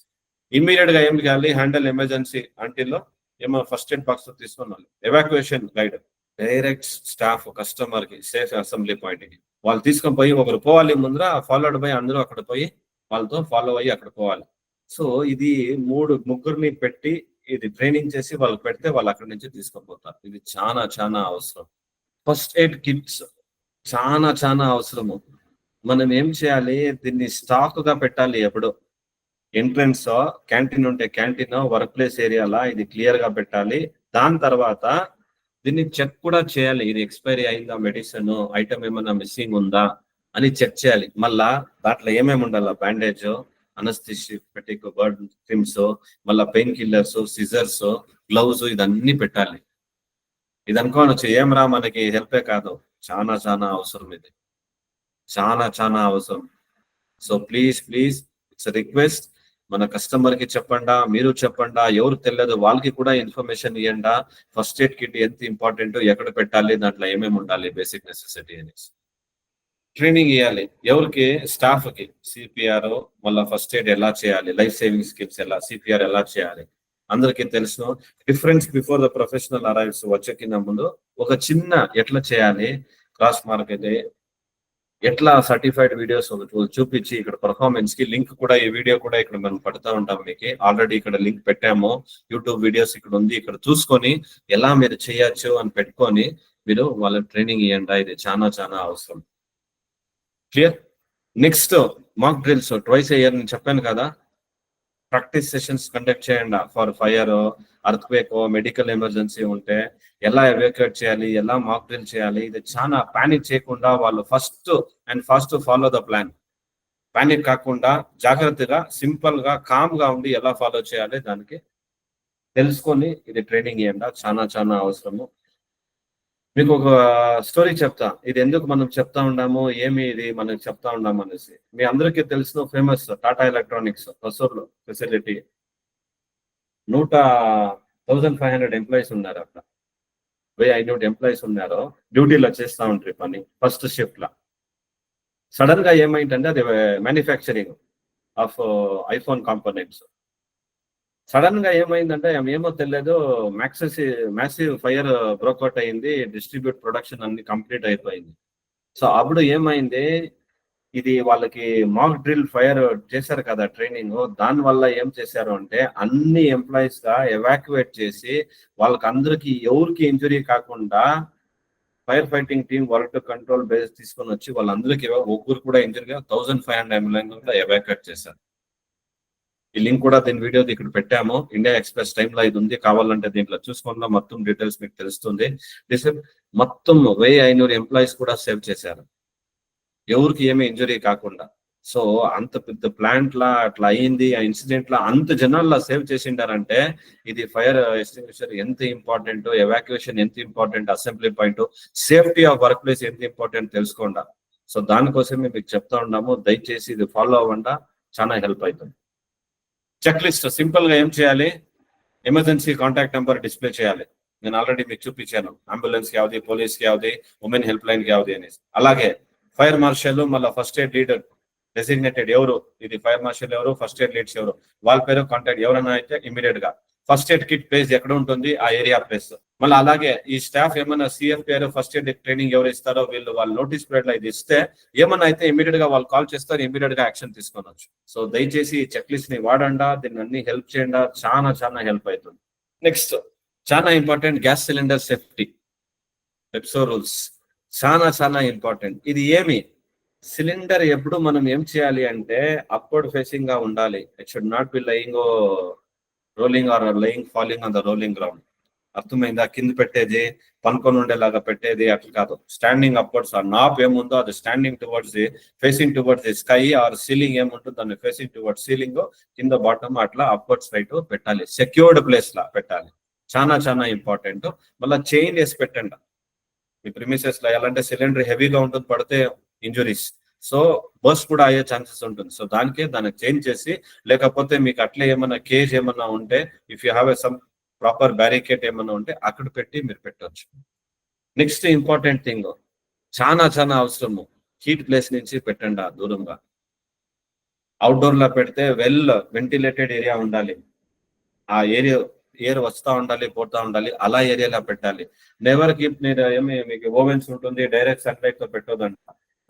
Speaker 1: ఇమ్మీడియట్ గా ఏం చేయాలి, హ్యాండిల్ ఎమర్జెన్సీ అంటిల్లో ఏమైనా ఫస్ట్ ఎయిడ్ బాక్స్ తీసుకున్నాను. Evacuation guide direct staff customer కి సేఫ్ అసెంబ్లీ పాయింట్ కి వాళ్ళు తీసుకొని పోయి ఒకరు పోవాలి, ముందర ఫాలోడ్ బై అందరూ అక్కడ పోయి వాళ్ళతో ఫాలో అయ్యి అక్కడ పోవాలి. సో ఇది ముగ్గురిని పెట్టి ఇది ట్రైనింగ్ చేసి వాళ్ళకి పెడితే వాళ్ళు అక్కడి నుంచి తీసుకొని పోతారు. ఇది చాలా చాలా అవసరం. ఫస్ట్ ఎయిడ్ కిట్స్ చాలా చాలా అవసరము. మనం ఏం చేయాలి, దీన్ని స్టాక్ గా పెట్టాలి. ఎప్పుడు ఎంట్రన్స్ క్యాంటీన్ ఉంటే క్యాంటీన్, వర్క్ ప్లేస్ ఏరియాలా ఇది క్లియర్ గా పెట్టాలి. దాని తర్వాత దీన్ని చెక్ కూడా చేయాలి, ఇది ఎక్స్పైరీ అయిందా, మెడిసిన్ ఐటమ్ ఏమైనా మిస్సింగ్ ఉందా అని చెక్ చేయాలి. మళ్ళా దాంట్లో ఏమేమి ఉండాలా, బ్యాండేజ్, అనస్థెటిక్, బర్డ్ క్రీమ్స్, మళ్ళా పెయిన్ కిల్లర్స్, సిజర్స్, గ్లౌజ్, ఇదన్నీ పెట్టాలి. ఇది అనుకోవచ్చు ఏం రా మనకి హెల్పే కాదు, చాలా చాలా అవసరం, ఇది చాలా చాలా అవసరం. సో ప్లీజ్ ఇట్స్ రిక్వెస్ట్, మన కస్టమర్ కి చెప్పండా, మీరు చెప్పండా, ఎవరు తెలియదు వాళ్ళకి కూడా ఇన్ఫర్మేషన్ ఇవ్వండా. ఫస్ట్ ఎయిడ్ కిట్ ఎంత ఇంపార్టెంట్, ఎక్కడ పెట్టాలి, దాంట్లో ఏమేమి ఉండాలి, బేసిక్ నెసెసిటీ అనేసి ట్రైనింగ్ ఇవ్వాలి. ఎవరికి, స్టాఫ్ కి. సిపిఆర్, మళ్ళీ ఫస్ట్ ఎయిడ్ ఎలా చేయాలి, లైఫ్ సేవింగ్ స్కిల్స్ ఎలా, సిపిఆర్ ఎలా చేయాలి అందరికీ తెలుసు. Difference before the professional arrives వచ్చే కింద ముందు ఒక చిన్న ఎట్లా చేయాలి, క్రాస్ మార్కెట్ ఎట్లా సర్టిఫైడ్ వీడియోస్ చూపించి ఇక్కడ పర్ఫార్మెన్స్ కి లింక్ కూడా, ఈ వీడియో కూడా ఇక్కడ మనం పడుతూ ఉంటాం. మీకు ఆల్రెడీ ఇక్కడ లింక్ పెట్టాము, యూట్యూబ్ వీడియోస్ ఇక్కడ ఉంది, ఇక్కడ చూసుకొని ఎలా మీరు చేయొచ్చు అని పెట్టుకొని మీరు వాళ్ళ ట్రైనింగ్ ఇవ్వండి. ఇది చాలా చాలా అవసరం. Clear. Next mock drills twice ఏ ఇయర్ నేను చెప్పాను కదా, ప్రాక్టీస్ సెషన్స్ కండక్ట్ చేయండి for fire, earth quake, medical emergency ఉంటే ఎలా ఎవాక్యుయేట్ చేయాలి, ఎలా మాక్ డ్రిల్ చేయాలి. ఇది చాలా పానిక్ చేయకుండా వాళ్ళు fast follow the plan. Panic కాకుండా జాగ్రత్తగా, సింపుల్ గా, కామ్ గా ఉండి ఎలా ఫాలో చేయాలి దానికి తెలుసుకొని ఇది ట్రైనింగ్ ఇవ్వండి, చాలా చాలా అవసరము. మీకు ఒక స్టోరీ చెప్తా, ఇది ఎందుకు మనం చెప్తా ఉన్నాము, ఏమి ఇది మనం చెప్తా ఉన్నాము అనేసి. మీ అందరికీ తెలిసిన ఫేమస్ టాటా ఎలక్ట్రానిక్స్ హొసూరులో ఫెసిలిటీ 1500 ఎంప్లాయీస్ ఉన్నారు అక్కడ. 1500 ఎంప్లాయీస్ ఉన్నారు, డ్యూటీలో చేస్తా ఉంటారు పని ఫస్ట్ షిఫ్ట్ లా. సడన్ గా ఏమైందంటే అది manufacturing of iPhone components. Sudden గా ఏమైందంటే ఏమో తెలియదు, మ్యాసివ్ ఫైర్ బ్రోకౌట్ అయింది, డిస్ట్రిబ్యూట్ ప్రొడక్షన్ అన్ని కంప్లీట్ అయిపోయింది. సో అప్పుడు ఏమైంది, ఇది వాళ్ళకి మాక్ డ్రిల్ ఫైర్ చేశారు కదా ట్రైనింగ్, దాని వల్ల ఏం చేశారు అంటే అన్ని ఎంప్లాయీస్ గా ఎవాక్యువేట్ చేసి వాళ్ళకి అందరికి ఎవరికి ఇంజురీ కాకుండా fire fighting team work control base తీసుకొని వచ్చి వాళ్ళందరికీ ఒక్కరు కూడా ఇంజురీగా 1500 అంబులెన్స్ కూడా ఎవాక్యువేట్ చేశారు. ఈ లింక్ కూడా దీని వీడియో ఇక్కడ పెట్టాము, ఇండియా ఎక్స్ప్రెస్ టైమ్ లో ఇది ఉంది, కావాలంటే దీంట్లో చూసుకున్నా మొత్తం డీటెయిల్స్ మీకు తెలుస్తుంది. మొత్తం 1500 ఎంప్లాయీస్ కూడా సేవ్ చేశారు, ఎవరికి ఏమీ ఇంజురీ కాకుండా. సో అంత పెద్ద ప్లాంట్ లా అట్లా అయింది, ఆ ఇన్సిడెంట్ లా అంత జనాల్లో సేవ్ చేసిండారంటే ఇది ఫైర్ ఎస్టింగ్విషర్ ఎంత ఇంపార్టెంట్, ఎవాక్యుయేషన్ ఎంత important, assembly point, safety of work place ఎంత ఇంపార్టెంట్ తెలుసుకోండా. సో దానికోసమే మీకు చెప్తా ఉన్నాము, దయచేసి ఇది ఫాలో అవ్వండా, చాలా హెల్ప్ అవుతుంది. చెక్ లిస్ట్ సింపుల్ గా ఏం చేయాలి, ఎమర్జెన్సీ కాంటాక్ట్ నెంబర్ డిస్ప్లే చేయాలి. నేను ఆల్రెడీ మీకు చూపించాను, అంబులెన్స్ కి యావది, పోలీస్ కి యావది, ఉమెన్ హెల్ప్ లైన్ కి యావది అనేసి. అలాగే ఫైర్ మార్షల్, మళ్ళీ ఫస్ట్ ఎయిడ్ లీడర్ డెసిగ్నేటెడ్ ఎవరు, ఇది ఫైర్ మార్షల్ ఎవరు, ఫస్ట్ ఎయిడ్ లీడ్స్ ఎవరు, వాళ్ళ పేరు కాంటాక్ట్ ఎవరైనా అయితే ఇమీడియట్ గా ఫస్ట్ ఎయిడ్ కిట్ ప్లేస్ ఎక్కడ ఉంటుంది ఆ ఏరియా ప్లేస్. మళ్ళీ అలాగే ఈ స్టాఫ్ ఏమైనా సిఎఫ్పిఆర్ ఫస్ట్ ఎయిడ్ ట్రైనింగ్ ఎవరు ఇస్తారో వాళ్ళ నోటీస్ పీరియడ్ లో ఇది ఇస్తే ఏమన్నా అయితే ఇమీడియట్ గా వాళ్ళు కాల్ చేస్తారు, ఇమీడియట్ గా యాక్షన్ తీసుకోవచ్చు. సో దయచేసి ఈ చెక్ లిస్ట్ ని వాడండా, దీన్ని అన్ని హెల్ప్ చేయండి, చాలా చాలా హెల్ప్ అవుతుంది. నెక్స్ట్ చాలా ఇంపార్టెంట్, గ్యాస్ సిలిండర్ సేఫ్టీ పెప్సో రూల్స్ చాలా చాలా ఇంపార్టెంట్. ఇది ఏమి, సిలిండర్ ఎప్పుడు మనం ఏం చేయాలి అంటే అప్వర్డ్ ఫేసింగ్ గా ఉండాలి. It should not be lying rolling or lying falling on the rolling ground. అర్థమైందా, కింద పెట్టేది పనుకొని ఉండేలాగా పెట్టేది అట్లా కాదు, స్టాండింగ్ అప్వర్డ్స్. ఆ నాప్ ఏముందో అది standing towards the, facing towards the sky or ceiling ఏముంటుందో దాన్ని ఫేసింగ్ టువర్డ్స్ సీలింగ్, కింద బాటమ్ అట్లా అప్వర్డ్స్ రైట్ పెట్టాలి, సెక్యూర్డ్ ప్లేస్ లా పెట్టాలి, చాలా చాలా ఇంపార్టెంట్. మళ్ళీ చైన్ వేసి పెట్టండి మీ ప్రిమిసెస్ లో, ఎలా అంటే సిలిండర్ హెవీగా ఉంటుంది, పడితే ఇంజురీస్, సో బర్స్ట్ కూడా అయ్యే ఛాన్సెస్ ఉంటుంది. సో దానికి చేంజ్ చేసి, లేకపోతే మీకు అట్లే ఏమన్నా కేజ్ ఏమన్నా ఉంటే, if you have some proper barricade ఏమన్నా ఉంటే అక్కడ పెట్టి మీరు పెట్టవచ్చు. నెక్స్ట్ ఇంపార్టెంట్ థింగ్, చాలా చాలా అవసరము, హీట్ ప్లేస్ నుంచి పెట్టండి దూరంగా. అవుట్డోర్ లో పెడితే వెల్ వెంటిలేటెడ్ ఏరియా ఉండాలి, ఆ ఏరియా ఎయిర్ వస్తా ఉండాలి, పోతా ఉండాలి, అలా ఏరియాలో పెట్టాలి. నెవర్ కీప్, ఏమి మీకు ఓవెన్స్ ఉంటుంది, డైరెక్ట్ సన్లైట్ తో పెట్టొద్దంట,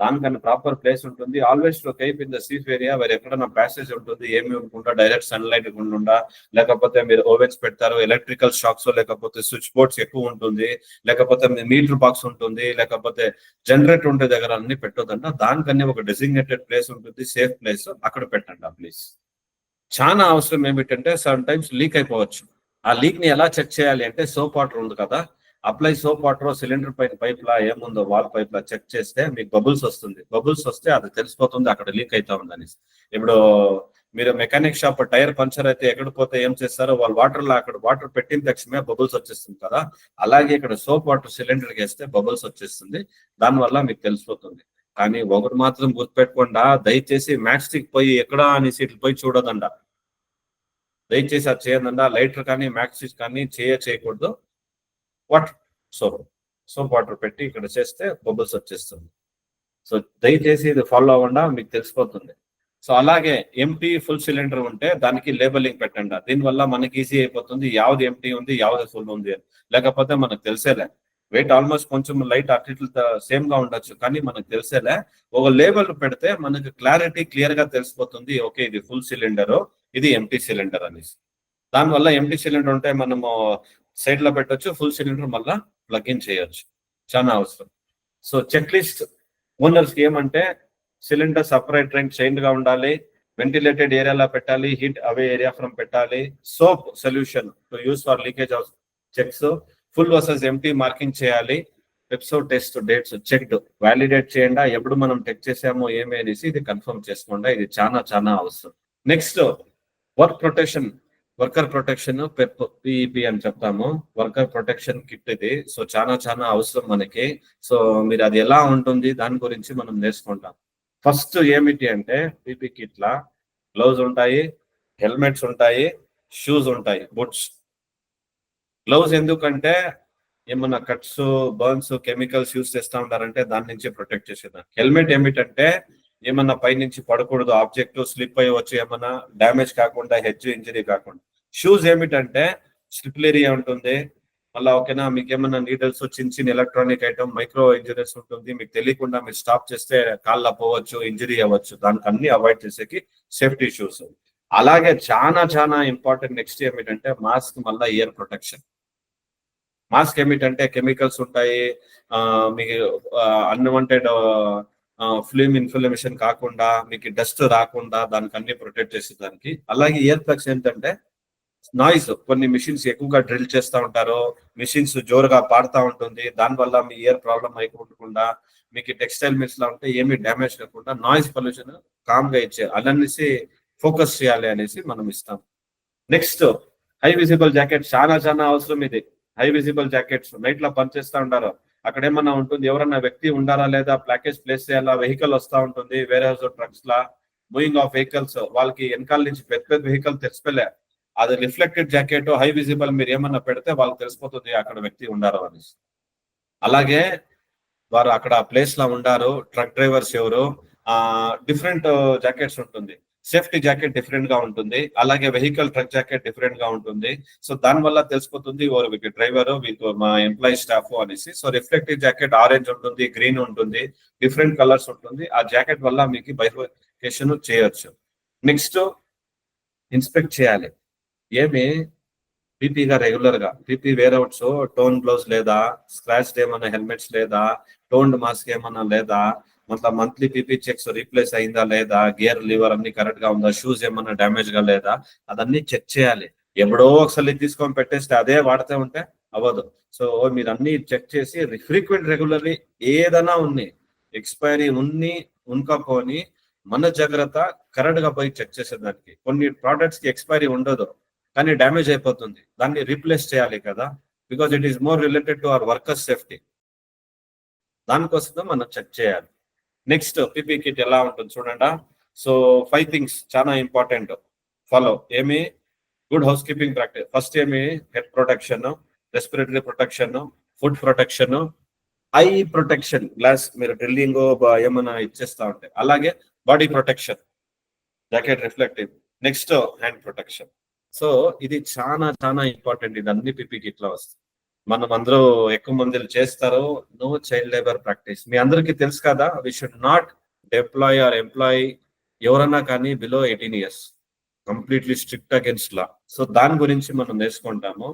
Speaker 1: దానికన్నా ప్రాపర్ ప్లేస్ ఉంటుంది. Always keep in the safe area, వేరే ఎక్కడన్నా ప్యాసేజ్ ఉంటుంది, ఏమి అనుకుంటా డైరెక్ట్ సన్లైట్ ఉండా, లేకపోతే మీరు ఓవెన్స్ పెడతారు, ఎలక్ట్రికల్ షాక్స్, లేకపోతే స్విచ్ బోర్డ్స్ ఎక్కువ ఉంటుంది, లేకపోతే మీటర్ బాక్స్ ఉంటుంది, లేకపోతే జనరేటర్ ఉండే దగ్గర అన్ని పెట్టొద్దంట. దానికన్నా ఒక డెసిగ్నేటెడ్ ప్లేస్ ఉంటుంది, సేఫ్ ప్లేస్, అక్కడ పెట్టండి ప్లీజ్. చాలా అవసరం ఏమిటంటే సమ్ టైమ్స్ లీక్ అయిపోవచ్చు. ఆ లీక్ ని ఎలా చెక్ చేయాలి అంటే, సోప్ వాటర్ ఉంది కదా, అప్లై సోప్ వాటర్ సిలిండర్ పైన పైప్ లా ఏముందో వాల్ పైప్ లా చెక్ చేస్తే మీకు బబుల్స్ వస్తుంది. బబుల్స్ వస్తే అది తెలిసిపోతుంది అక్కడ లీక్ అవుతా ఉందని. ఇప్పుడు మీరు మెకానిక్ షాప్ టైర్ పంచర్ అయితే ఎక్కడ పోతే ఏం చేస్తారో, వాళ్ళు వాటర్ లా అక్కడ వాటర్ పెట్టిన తక్షణమే బబుల్స్ వచ్చేస్తుంది కదా, అలాగే ఇక్కడ సోప్ వాటర్ సిలిండర్ వేస్తే బబుల్స్ వచ్చేస్తుంది, దానివల్ల మీకు తెలిసిపోతుంది. కానీ ఒకటి మాత్రం గుర్తుపెట్టుకోండా, దయచేసి మ్యాచ్ స్టిక్ పోయి ఎక్కడ అనేసి ఇట్లా పోయి చూడదండా, దయచేసి అది చేయదండా. లైటర్ కానీ మ్యాచ్ స్టిక్ కానీ చేయకూడదు. వాటర్ సోప్ వాటర్ పెట్టి ఇక్కడ చేస్తే బబుల్స్ వచ్చేస్తుంది. సో దయచేసి ఇది ఫాలో అవ్వండా, మీకు తెలిసిపోతుంది. సో అలాగే ఎంటీ ఫుల్ సిలిండర్ ఉంటే దానికి లేబలింగ్ పెట్టండి, దీనివల్ల మనకి ఈజీ అయిపోతుంది యావది ఎంటీ ఉంది యావది ఫుల్ ఉంది అని. లేకపోతే మనకు తెలిసేలే, వెయిట్ ఆల్మోస్ట్ కొంచెం లైట్ అట్లా సేమ్ గా ఉండొచ్చు, కానీ మనకు తెలిసేలే. ఒక లేబుల్ పెడితే మనకు క్లారిటీ క్లియర్ గా తెలిసిపోతుంది, ఓకే ఇది ఫుల్ సిలిండర్, ఇది ఎంటీ సిలిండర్ అనేసి. దానివల్ల ఎంటీ సిలిండర్ ఉంటే మనము సైడ్ లో పెట్టొచ్చు, ఫుల్ సిలిండర్ మళ్ళా ప్లగ్ ఇన్ చేయొచ్చు, చాలా అవసరం. సో చెక్ లిస్ట్ ఓనర్స్ కి ఏమంటే, సిలిండర్ సపరేట్ ర్యాంక్ చైన్ గా ఉండాలి, వెంటిలేటెడ్ ఏరియాలో పెట్టాలి, హీట్ అవే ఏరియా ఫ్రమ్ పెట్టాలి, soap solution to use for leakage of checks, full versus empty marking చేయాలి, పెప్సో టెస్ట్ డేట్స్ చెక్డ్ వ్యాలిడేట్ చేయండి, ఎప్పుడు మనం చెక్ చేసామో ఏమి అనేసి ఇది కన్ఫర్మ్ చేసుకోండి, ఇది చాలా చాలా అవసరం. Next work protection worker protection PEP అని చెప్తాము. వర్కర్ ప్రొటెక్షన్ కిట్ ఇది. సో చాలా చాలా అవసరం మనకి. సో మీరు అది ఎలా ఉంటుంది దాని గురించి మనం నేర్చుకుంటాం. ఫస్ట్ ఏమిటి అంటే పిపి కిట్ లా గ్లౌజ్ ఉంటాయి, హెల్మెట్స్ ఉంటాయి, షూస్ ఉంటాయి, బూట్స్. గ్లౌజ్ ఎందుకంటే ఏమన్నా కట్స్, బర్న్స్, కెమికల్స్ యూస్ చేస్తా ఉంటారంటే దాని నుంచి ప్రొటెక్ట్ చేసేదాన్ని. హెల్మెట్ ఏమిటంటే ఏమన్నా పైనుంచి పడకూడదు, ఆబ్జెక్ట్ స్లిప్ అయ్యి వచ్చి ఏమన్నా డ్యామేజ్ కాకుండా, హెడ్ ఇంజరీ కాకుండా. షూస్ ఏమిటంటే స్లిప్ ఏరియా ఉంటుంది, మళ్ళీ ఓకేనా, మీకు ఏమన్నా నీడల్స్, చిన్న చిన్న ఎలక్ట్రానిక్ ఐటమ్, మైక్రో ఇంజరీస్ ఉంటుంది, మీకు తెలియకుండా మీరు స్టాప్ చేస్తే కాళ్ళ పోవచ్చు, ఇంజరీ అవ్వచ్చు. దానికి అన్ని అవాయిడ్ చేసేకి సేఫ్టీ షూస్. అలాగే చాలా చాలా ఇంపార్టెంట్ నెక్స్ట్ ఏమిటంటే మాస్క్, మళ్ళీ ఇయర్ ప్రొటెక్షన్. మాస్క్ ఏమిటంటే కెమికల్స్ ఉంటాయి, మీకు అన్వాంటెడ్ ఫిల్మ్ ఇన్ఫ్లమేషన్ కాకుండా, మీకు డస్ట్ రాకుండా దానికి అన్ని ప్రొటెక్ట్ చేసేదానికి. అలాగే ఇయర్ ప్లగ్స్ ఏంటంటే నాయిస్, కొన్ని మిషన్స్ ఎక్కువగా డ్రిల్ చేస్తూ ఉంటారు, మిషన్స్ జోరుగా పాడుతూ ఉంటుంది, దానివల్ల మీ ఇయర్ ప్రాబ్లం అయిపోకుండా, మీకు టెక్స్టైల్ మిల్స్ లా ఉంటే ఏమీ డ్యామేజ్ కాకుండా నాయిస్ పొల్యూషన్ కామ్ గా ఇచ్చే అలానేసి ఫోకస్ చేయాలి అనేసి మనం ఇస్తాం. నెక్స్ట్ హై విజిబుల్ జాకెట్ చాలా చాలా అవసరం. ఇది హై విజిబుల్ జాకెట్స్ నైట్ లో పనిచేస్తూ ఉంటారు, అక్కడ ఏమన్నా ఉంటుంది, ఎవరన్నా వ్యక్తి ఉండాలా లేదా, ప్యాకేజ్ ప్లేస్ చేయాలా, వెహికల్ వస్తూ ఉంటుంది, వేరే trucks law moving of vehicles, వాళ్ళకి వెనకాల నుంచి పెద్ద పెద్ద వెహికల్ తెచ్చిపోలే, అది రిఫ్లెక్టెడ్ జాకెట్ హై విజిబుల్ మీరు ఏమన్నా పెడితే వాళ్ళకి తెలిసిపోతుంది అక్కడ వ్యక్తి ఉండారు అని. అలాగే వారు అక్కడ ప్లేస్ లో ఉండారు, ట్రక్ డ్రైవర్స్ ఎవరు, డిఫరెంట్ జాకెట్స్ ఉంటుంది. సేఫ్టీ జాకెట్ డిఫరెంట్ గా ఉంటుంది, అలాగే వెహికల్ ట్రక్ జాకెట్ డిఫరెంట్ గా ఉంటుంది. సో దాని వల్ల తెలిసిపోతుంది వీళ్ళకి డ్రైవర్, వీళ్ళకి మా ఎంప్లాయీ స్టాఫ్ అనేసి. సో రిఫ్లెక్టివ్ జాకెట్ ఆరెంజ్ ఉంటుంది, గ్రీన్ ఉంటుంది, డిఫరెంట్ కలర్స్ ఉంటుంది. ఆ జాకెట్ వల్ల మీకు బైఫికేషన్ చేయొచ్చు. నెక్స్ట్ ఇన్స్పెక్ట్ చేయాలి. ఏమి పీపీగా రెగ్యులర్ గా పీపీ వేర్అవుట్స్, టోన్ గ్లౌస్ లేదా, స్క్రాచ్ ఏమన్నా హెల్మెట్స్ లేదా, టోన్డ్ మాస్క్ ఏమన్నా లేదా, మంత్లీ పీపీ చెక్స్ రీప్లేస్ అయిందా లేదా, గేర్ లివర్ అన్ని కరెక్ట్ గా ఉందా, షూస్ ఏమన్నా డ్యామేజ్ గా లేదా, అదన్నీ చెక్ చేయాలి. ఎప్పుడో ఒకసారి తీసుకొని పెట్టేస్తే అదే వాడితే ఉంటే అవ్వదు. సో మీరు అన్ని చెక్ చేసి ఫ్రీక్వెంట్ రెగ్యులర్లీ ఏదైనా ఉంది, ఎక్స్పైరీ ఉన్ని ఉనకపోని మన జాగ్రత్త కరెక్ట్ గా పోయి చెక్ చేసేదానికి. కొన్ని ప్రోడక్ట్స్ కి ఎక్స్పైరీ ఉండదు కానీ డ్యామేజ్ అయిపోతుంది, దాన్ని రీప్లేస్ చేయాలి కదా, because it is more related to our workers safety. దానికోసం మనం చెక్ చేయాలి. నెక్స్ట్ పీపీ కిట్ ఎలా ఉంటుంది చూడండి. సో 5 థింగ్స్ చాలా ఇంపార్టెంట్ ఫాలో. ఏమి good housekeeping practice. First ఏమి head protection, respiratory protection, foot protection, eye protection, glass మీరు డ్రిల్లింగ్ ఏమైనా ఇచ్చేస్తా ఉంటాయి. అలాగే body protection, jacket reflective. Next hand protection. So ఇది చాలా చాలా ఇంపార్టెంట్. ఇది అన్ని పీపీ కిట్ లో వస్తుంది. మనం అందరూ ఎక్కువ మంది చేస్తారు. No child labour practice. మీ అందరికీ తెలుసు కదా, we should not deploy or employ ఎవరన్నా కానీ below 18 years, completely strict against law. So దాని గురించి మనం నేర్చుకుంటాము.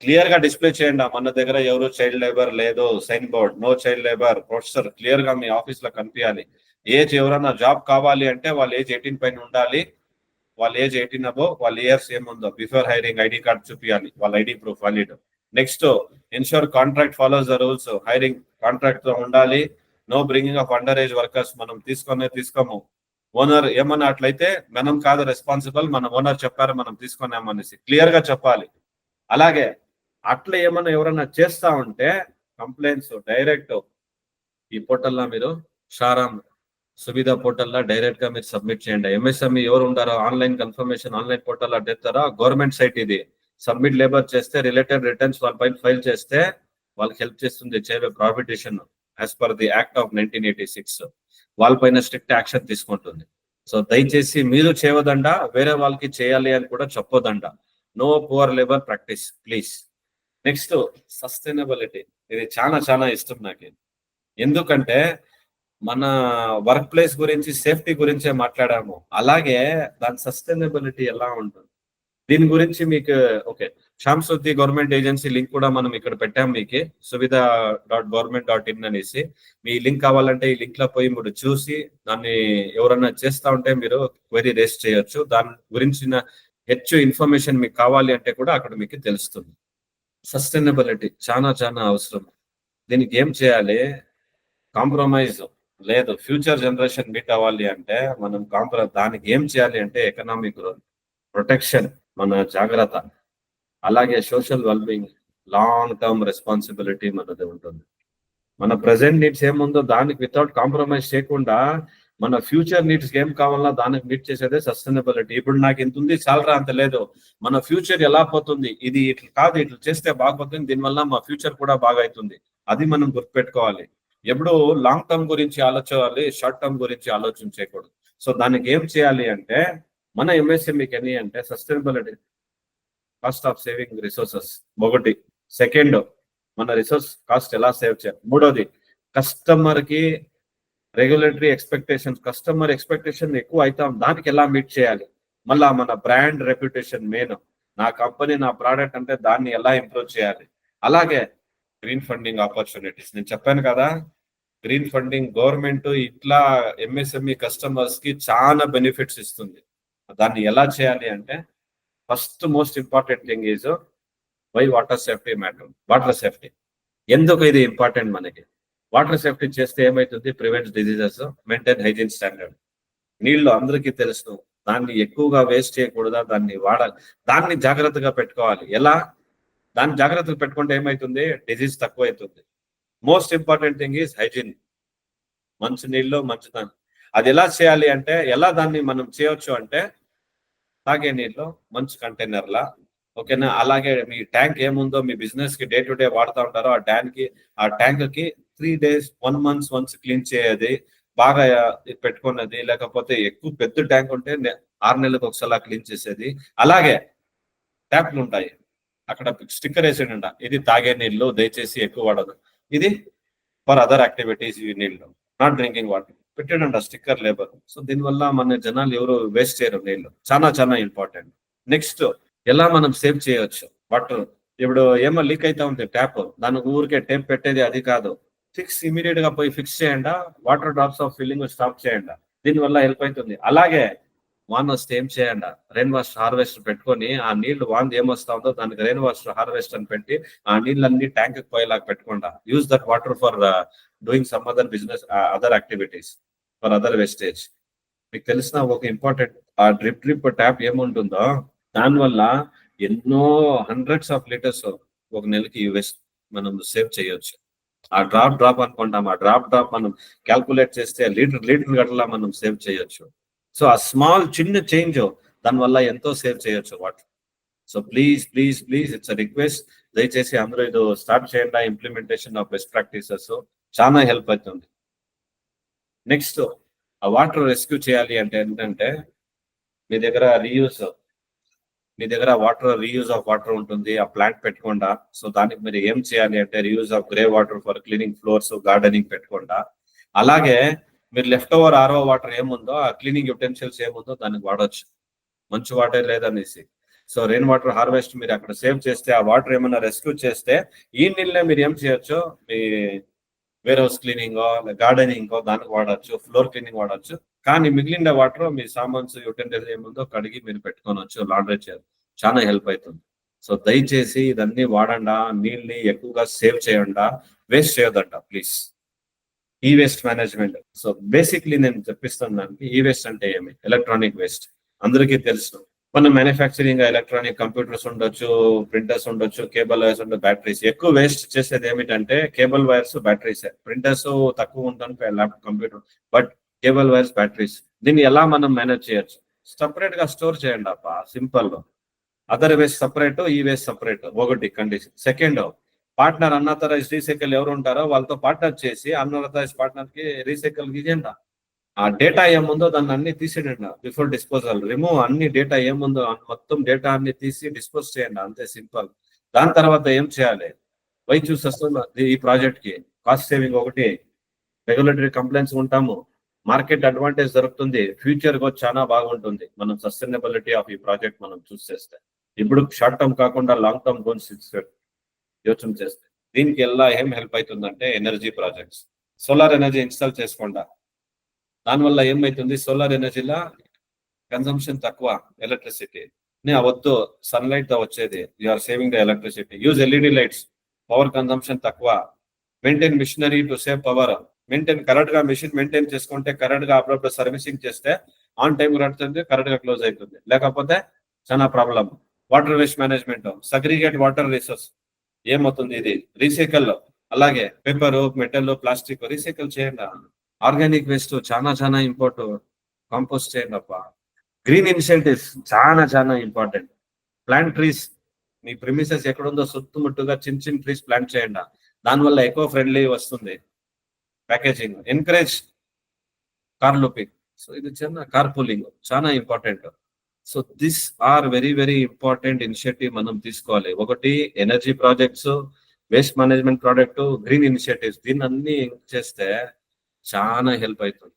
Speaker 1: క్లియర్ గా డిస్ప్లే చేయండి, మన దగ్గర ఎవరు చైల్డ్ లేబర్ లేదు, sign board no child labour professor clear గా మీ ఆఫీస్ లో కనిపించాలి. ఏజ్ ఎవరన్నా జాబ్ కావాలి అంటే వాళ్ళ ఏజ్ 18 పైన ఉండాలి. వాళ్ళ ఏజ్ 18 అబో, వాళ్ళ ఇయర్స్ ఏముందో బిఫోర్ హైరింగ్ ఐడి కార్డ్ చూపించాలి, వాళ్ళ ID proof valid. Next ensure contract follows the rules. Hiring contract తో ఉండాలి. No bringing of under age workers. మనం తీసుకోము. ఓనర్ ఏమన్నా అట్లయితే మనం కాదు రెస్పాన్సిబుల్, మన ఓనర్ చెప్పారు మనం తీసుకున్నామనేసి క్లియర్ గా చెప్పాలి. అలాగే అట్లా ఏమన్నా ఎవరన్నా చేస్తా ఉంటే కంప్లైంట్స్ డైరెక్ట్ ఈ పోర్టల్లో మీరు షారామ్ సువిధా పోర్టల్లో డైరెక్ట్ గా మీరు సబ్మిట్ చేయండి. ఎంఎస్ఎంఈ ఎవరు ఉంటారో ఆన్లైన్ కన్ఫర్మేషన్ ఆన్లైన్ పోర్టల్లో అడ్డేస్తారో, గవర్నమెంట్ సైట్ ఇది. సబ్మిట్ లేబర్ చేస్తే రిలేటెడ్ రిటర్న్స్ వాళ్ళ పైన ఫైల్ చేస్తే వాళ్ళకి హెల్ప్ చేస్తుంది చేయవే prohibition as per the act of 1986. వాళ్ళపైన స్ట్రిక్ట్ యాక్షన్ తీసుకుంటుంది. సో దయచేసి మీరు చేయవదండ, వేరే వాళ్ళకి చేయాలి అని కూడా చెప్పొదండ. No poor labour practice please. Next sustainability. ఇది చాలా చాలా ఇష్టం నాకు. ఎందుకంటే మన వర్క్ ప్లేస్ గురించి, సేఫ్టీ గురించే మాట్లాడాము, అలాగే దాని సస్టైనబిలిటీ ఎలా ఉంటుంది దీని గురించి మీకు ఓకే. శాంశుద్ధి గవర్నమెంట్ ఏజెన్సీ లింక్ కూడా మనం ఇక్కడ పెట్టాము మీకు, suvidha.government.in అనేసి. మీ లింక్ కావాలంటే ఈ లింక్ లో పోయి మీరు చూసి దాన్ని ఎవరన్నా చేస్తా ఉంటే మీరు క్వెరీ రేస్ చేయొచ్చు. దాని గురించిన ಹೆಚ್ಚು ఇన్ఫర్మేషన్ మీకు కావాలి అంటే కూడా అక్కడ మీకు తెలుస్తుంది. సస్టైనబిలిటీ చాలా చాలా అవసరం. దీనికి ఏం చేయాలి, కాంప్రమైజ్ లేదు. ఫ్యూచర్ జనరేషన్ మీట్ అవ్వాలి అంటే మనం దానికి ఏం చేయాలి అంటే ఎకనామిక్ గ్రోత్, ప్రొటెక్షన్, మన జాగ్రత్త. అలాగే social wellbeing, long term responsibility మనది ఉంటుంది. మన ప్రెసెంట్ నీడ్స్ ఏముందో దానికి వితౌట్ కాంప్రమైజ్ చేయకుండా మన ఫ్యూచర్ నీడ్స్ ఏం కావాలా దానికి మీట్ చేసేదే సస్టైనబిలిటీ. ఇప్పుడు నాకు ఇంత ఉంది చాలరా అంత లేదు, మన ఫ్యూచర్ ఎలా పోతుంది, ఇది ఇట్లా కాదు ఇట్లా చేస్తే బాగుపోతుంది, దీనివల్ల మా ఫ్యూచర్ కూడా బాగా అవుతుంది. అది మనం గుర్తుపెట్టుకోవాలి. ఎప్పుడు లాంగ్ టర్మ్ గురించి ఆలోచించాలి, షార్ట్ టర్మ్ గురించి ఆలోచన చేయకూడదు. సో దానికి ఏం చేయాలి అంటే మన ఎంఎస్ఎంఈకి ఎన్ని అంటే sustainability, cost of saving resources ఒకటి. సెకండ్, మన రిసోర్స్ కాస్ట్ ఎలా సేవ్ చేయాలి. మూడోది, కస్టమర్ కి రెగ్యులేటరీ ఎక్స్పెక్టేషన్స్, కస్టమర్ ఎక్స్పెక్టేషన్ ఎక్కువ అవుతాం, దానికి ఎలా మీట్ చేయాలి. మళ్ళా మన బ్రాండ్ రెప్యుటేషన్ మెయిన్, నా కంపెనీ నా ప్రోడక్ట్ అంటే దాన్ని ఎలా ఇంప్రూవ్ చేయాలి. అలాగే గ్రీన్ ఫండింగ్ ఆపర్చునిటీస్, నేను చెప్పాను కదా గ్రీన్ ఫండింగ్ గవర్నమెంట్ ఇట్లా ఎంఎస్ఎంఈ కస్టమర్స్ కి చాలా బెనిఫిట్స్ ఇస్తుంది. దాన్ని ఎలా చేయాలి అంటే first most important thing is why water safety matter. Water safety ఎందుకు ఇది ఇంపార్టెంట్ మనకి. వాటర్ సేఫ్టీ చేస్తే ఏమైతుంది, prevents diseases, maintain hygiene standard. నీళ్లు అందరికీ తెలుసు, దాన్ని ఎక్కువగా వేస్ట్ చేయకూడదా, దాన్ని వాడాలి, దాన్ని జాగ్రత్తగా పెట్టుకోవాలి. ఎలా దాన్ని జాగ్రత్తగా పెట్టుకుంటే ఏమైతుంది, డిజీజ్ తక్కువ అవుతుంది. Most important thing is hygiene, మంచి నీళ్ళు మంచిదాన్ని. అది ఎలా చేయాలి అంటే ఎలా దాన్ని మనం చేయొచ్చు అంటే తాగే నీళ్ళు మంచి కంటైనర్లా, ఓకేనా. అలాగే మీ ట్యాంక్ ఏముందో మీ బిజినెస్ కి డే టు డే వాడుతూ ఉంటారో ఆ ట్యాంక్ కి 3 days 1 month వన్స్ క్లీన్ చేయది, బాగా పెట్టుకున్నది. లేకపోతే ఎక్కువ పెద్ద ట్యాంక్ ఉంటే 6 నెలలకు ఒకసారి క్లీన్ చేసేది. అలాగే ట్యాప్లు ఉంటాయి, అక్కడ స్టిక్కర్ వేసేయండి, ఇది తాగే నీళ్ళు దయచేసి ఎక్కువ వాడదు, ఇది ఫర్ అదర్ యాక్టివిటీస్ ఈ నీళ్ళు, నాట్ డ్రింకింగ్ వాటర్ పెట్టాడంట స్టిక్కర్ లేబర్. సో దీనివల్ల మన జనాలు ఎవరు వేస్ట్ చేయరు నీళ్ళు, చాలా చాలా ఇంపార్టెంట్. నెక్స్ట్, ఎలా మనం సేవ్ చేయొచ్చు వాటర్. ఇప్పుడు ఏమో లీక్ అవుతా ఉంది ట్యాప్, దానికి ఊరికే టేప్ పెట్టేది అది కాదు, ఫిక్స్ ఇమీడియట్ గా పోయి ఫిక్స్ చేయండి, water drops of filling stop చేయండి, దీనివల్ల హెల్ప్ అవుతుంది. అలాగే వాన్ వస్తే ఏం చేయండి, రెయిన్ వాటర్ హార్వెస్టర్ పెట్టుకొని ఆ నీళ్లు వాన్ ఏమొస్తా ఉందో దానికి రెయిన్ వాటర్ హార్వెస్టర్ అని పెట్టి ఆ నీళ్ళన్ని ట్యాంక్ పోయేలాగా పెట్టుకుంటా. Use that water for doing some other business, other activities, for other wastage. మీకు తెలిసిన ఒక ఇంపార్టెంట్, ఆ డ్రిప్ ట్యాప్ ఏముంటుందో దానివల్ల ఎన్నో హండ్రెడ్స్ ఆఫ్ లీటర్స్ ఒక నెలకి వేస్ట్ మనం సేవ్ చేయొచ్చు. ఆ డ్రాప్ అనుకుంటాం, ఆ డ్రాప్ మనం క్యాల్కులేట్ చేస్తే లీటర్ గట్లా మనం సేవ్ చేయొచ్చు. సో ఆ స్మాల్ చిన్న చేంజ్ దానివల్ల ఎంతో సేవ్ చేయొచ్చు water. So please please please it's request, దయచేసి అందరూ ఇది స్టార్ట్ చేయండి. ఇంప్లిమెంటేషన్ ఆఫ్ బెస్ట్ ప్రాక్టీసెస్ చాలా హెల్ప్ అవుతుంది. నెక్స్ట్, ఆ వాటర్ రెస్క్యూ చేయాలి అంటే ఏంటంటే మీ దగ్గర వాటర్ రీయూజ్ ఆఫ్ వాటర్ ఉంటుంది, ఆ ప్లాంట్ పెట్టుకోండా. సో దానికి మీరు ఏం చేయాలి అంటే reuse of grey water for cleaning floors, gardening పెట్టుకోండా. అలాగే మీరు లెఫ్ట్ ఓవర్ ఆర్ఓ వాటర్ ఏముందో ఆ క్లీనింగ్ యుటెన్షియల్స్ ఏముందో దానికి వాడొచ్చు, మంచి వాటర్ లేదనేసి. సో రెయిన్ వాటర్ హార్వెస్ట్ మీరు అక్కడ సేవ్ చేస్తే, ఆ వాటర్ ఏమైనా రెస్క్యూ చేస్తే ఈ నీళ్ళే మీరు ఏం చేయొచ్చు, మీ వేర్ హౌస్ క్లీనింగ్, గార్డెనింగ్ దానికి వాడచ్చు, ఫ్లోర్ క్లీనింగ్ వాడచ్చు. కానీ మిగిలిన వాటర్ మీ సామాన్స్ యుటెన్సిల్స్ ఏముందో కడిగి మీరు పెట్టుకోవచ్చు, లాండ్రీ చేయాలి, చాలా హెల్ప్ అవుతుంది. సో దయచేసి ఇదన్నీ వాడండా, నీళ్ళని ఎక్కువగా సేవ్ చేయండా, వేస్ట్ చేయొద్దంట ప్లీజ్. ఈ వేస్ట్ మేనేజ్మెంట్, సో బేసిక్లీ నేను చెప్పిస్తాను దానికి. ఈ వేస్ట్ అంటే ఏమి, ఎలక్ట్రానిక్ వేస్ట్ అందరికీ తెలుసు. మన మ్యానుఫ్యాక్చరింగ్ ఎలక్ట్రానిక్ కంప్యూటర్స్ ఉండొచ్చు, ప్రింటర్స్ ఉండొచ్చు, కేబుల్ వైర్స్ ఉండొచ్చు, బ్యాటరీస్. ఎక్కువ వేస్ట్ చేసేది ఏమిటంటే కేబుల్ వైర్స్, బ్యాటరీస్. ప్రింటర్స్ తక్కువ ఉంటుంది, laptop computer, but cable wires, batteries, దీన్ని ఎలా మనం మేనేజ్ చేయొచ్చు, సపరేట్ గా స్టోర్ చేయండి అప్ప, సింపుల్. అదర్ వేస్ట్ సపరేట్, ఈ వేస్ట్ సపరేట్, ఒకటి condition. Second, partner unauthorised recycle ఎవరు ఉంటారో వాళ్ళతో పార్ట్నర్ చేసి అన్ఆథరైజ్ పార్ట్నర్ కి రీసైకిల్ ఇవ్వండి. ఆ డేటా ఏముందో దాన్ని అన్ని తీసేయండి బిఫోర్ డిస్పోజల్, రిమూవ్ అన్ని డేటా ఏముందో మొత్తం డేటా అన్ని తీసి డిస్పోజ్ చేయండి, అంతే సింపుల్. దాని తర్వాత ఏం చేయాలి, వై చూస్ వస్తుంది ఈ ప్రాజెక్ట్ కి, కాస్ట్ సేవింగ్ ఒకటి, రెగ్యులేటరీ కంప్లైంట్స్ ఉంటాము, మార్కెట్ అడ్వాంటేజ్ దొరుకుతుంది, ఫ్యూచర్ గా చాలా బాగుంటుంది మనం సస్టైనబిలిటీ ఆఫ్ ఈ ప్రాజెక్ట్ మనం చూస్ చేస్తే. ఇప్పుడు షార్ట్ టర్మ్ కాకుండా లాంగ్ టర్మ్ గోల్స్ యోచన చేస్తే దీనికి ఎలా ఏం హెల్ప్ అవుతుందంటే energy projects, solar energy install చేసుకుంటా. దానివల్ల ఏమైతుంది, సోలార్ ఎనర్జీలో కన్సంప్షన్ తక్కువ ఎలక్ట్రిసిటీ, అవద్దు సన్లైట్ తో వచ్చేది, you are saving the electricity. Use LED lights, power consumption తక్కువ. Maintain machinery to save power, correct గా మిషన్ మెయింటైన్ చేసుకుంటే, కరెక్ట్ గా అప్పుడప్పుడు సర్వీసింగ్ చేస్తే ఆన్ టైం నడుతుంది, కరెక్ట్ గా క్లోజ్ అవుతుంది, లేకపోతే చాలా problem. Water waste management, segregate water resource ఏమవుతుంది, ఇది రీసైకిల్. అలాగే పేపర్, మెటల్, ప్లాస్టిక్ రీసైకిల్ చేయండి. ఆర్గానిక్ వేస్ట్ చాలా చాలా ఇంపార్టెంట్, కాంపోస్ట్ చేయండి అప్ప. గ్రీన్ ఇనిషియేటివ్స్ చాలా చాలా ఇంపార్టెంట్. ప్లాంట్ ట్రీస్, మీ ప్రిమిసెస్ ఎక్కడుందో చుట్టుముట్టుగా చిన్న చిన్న ట్రీస్ ప్లాంట్ చేయండి. దానివల్ల ఎకో ఫ్రెండ్లీ వస్తుంది packaging. Encourage car looping, so ఇది చిన్న కార్ పూలింగ్ చాలా important. So this are very very important initiative మనం తీసుకోవాలి. ఒకటి energy projects, waste management project, green initiatives, దీన్ని అన్ని చేస్తే చాలా హెల్ప్ అవుతుంది.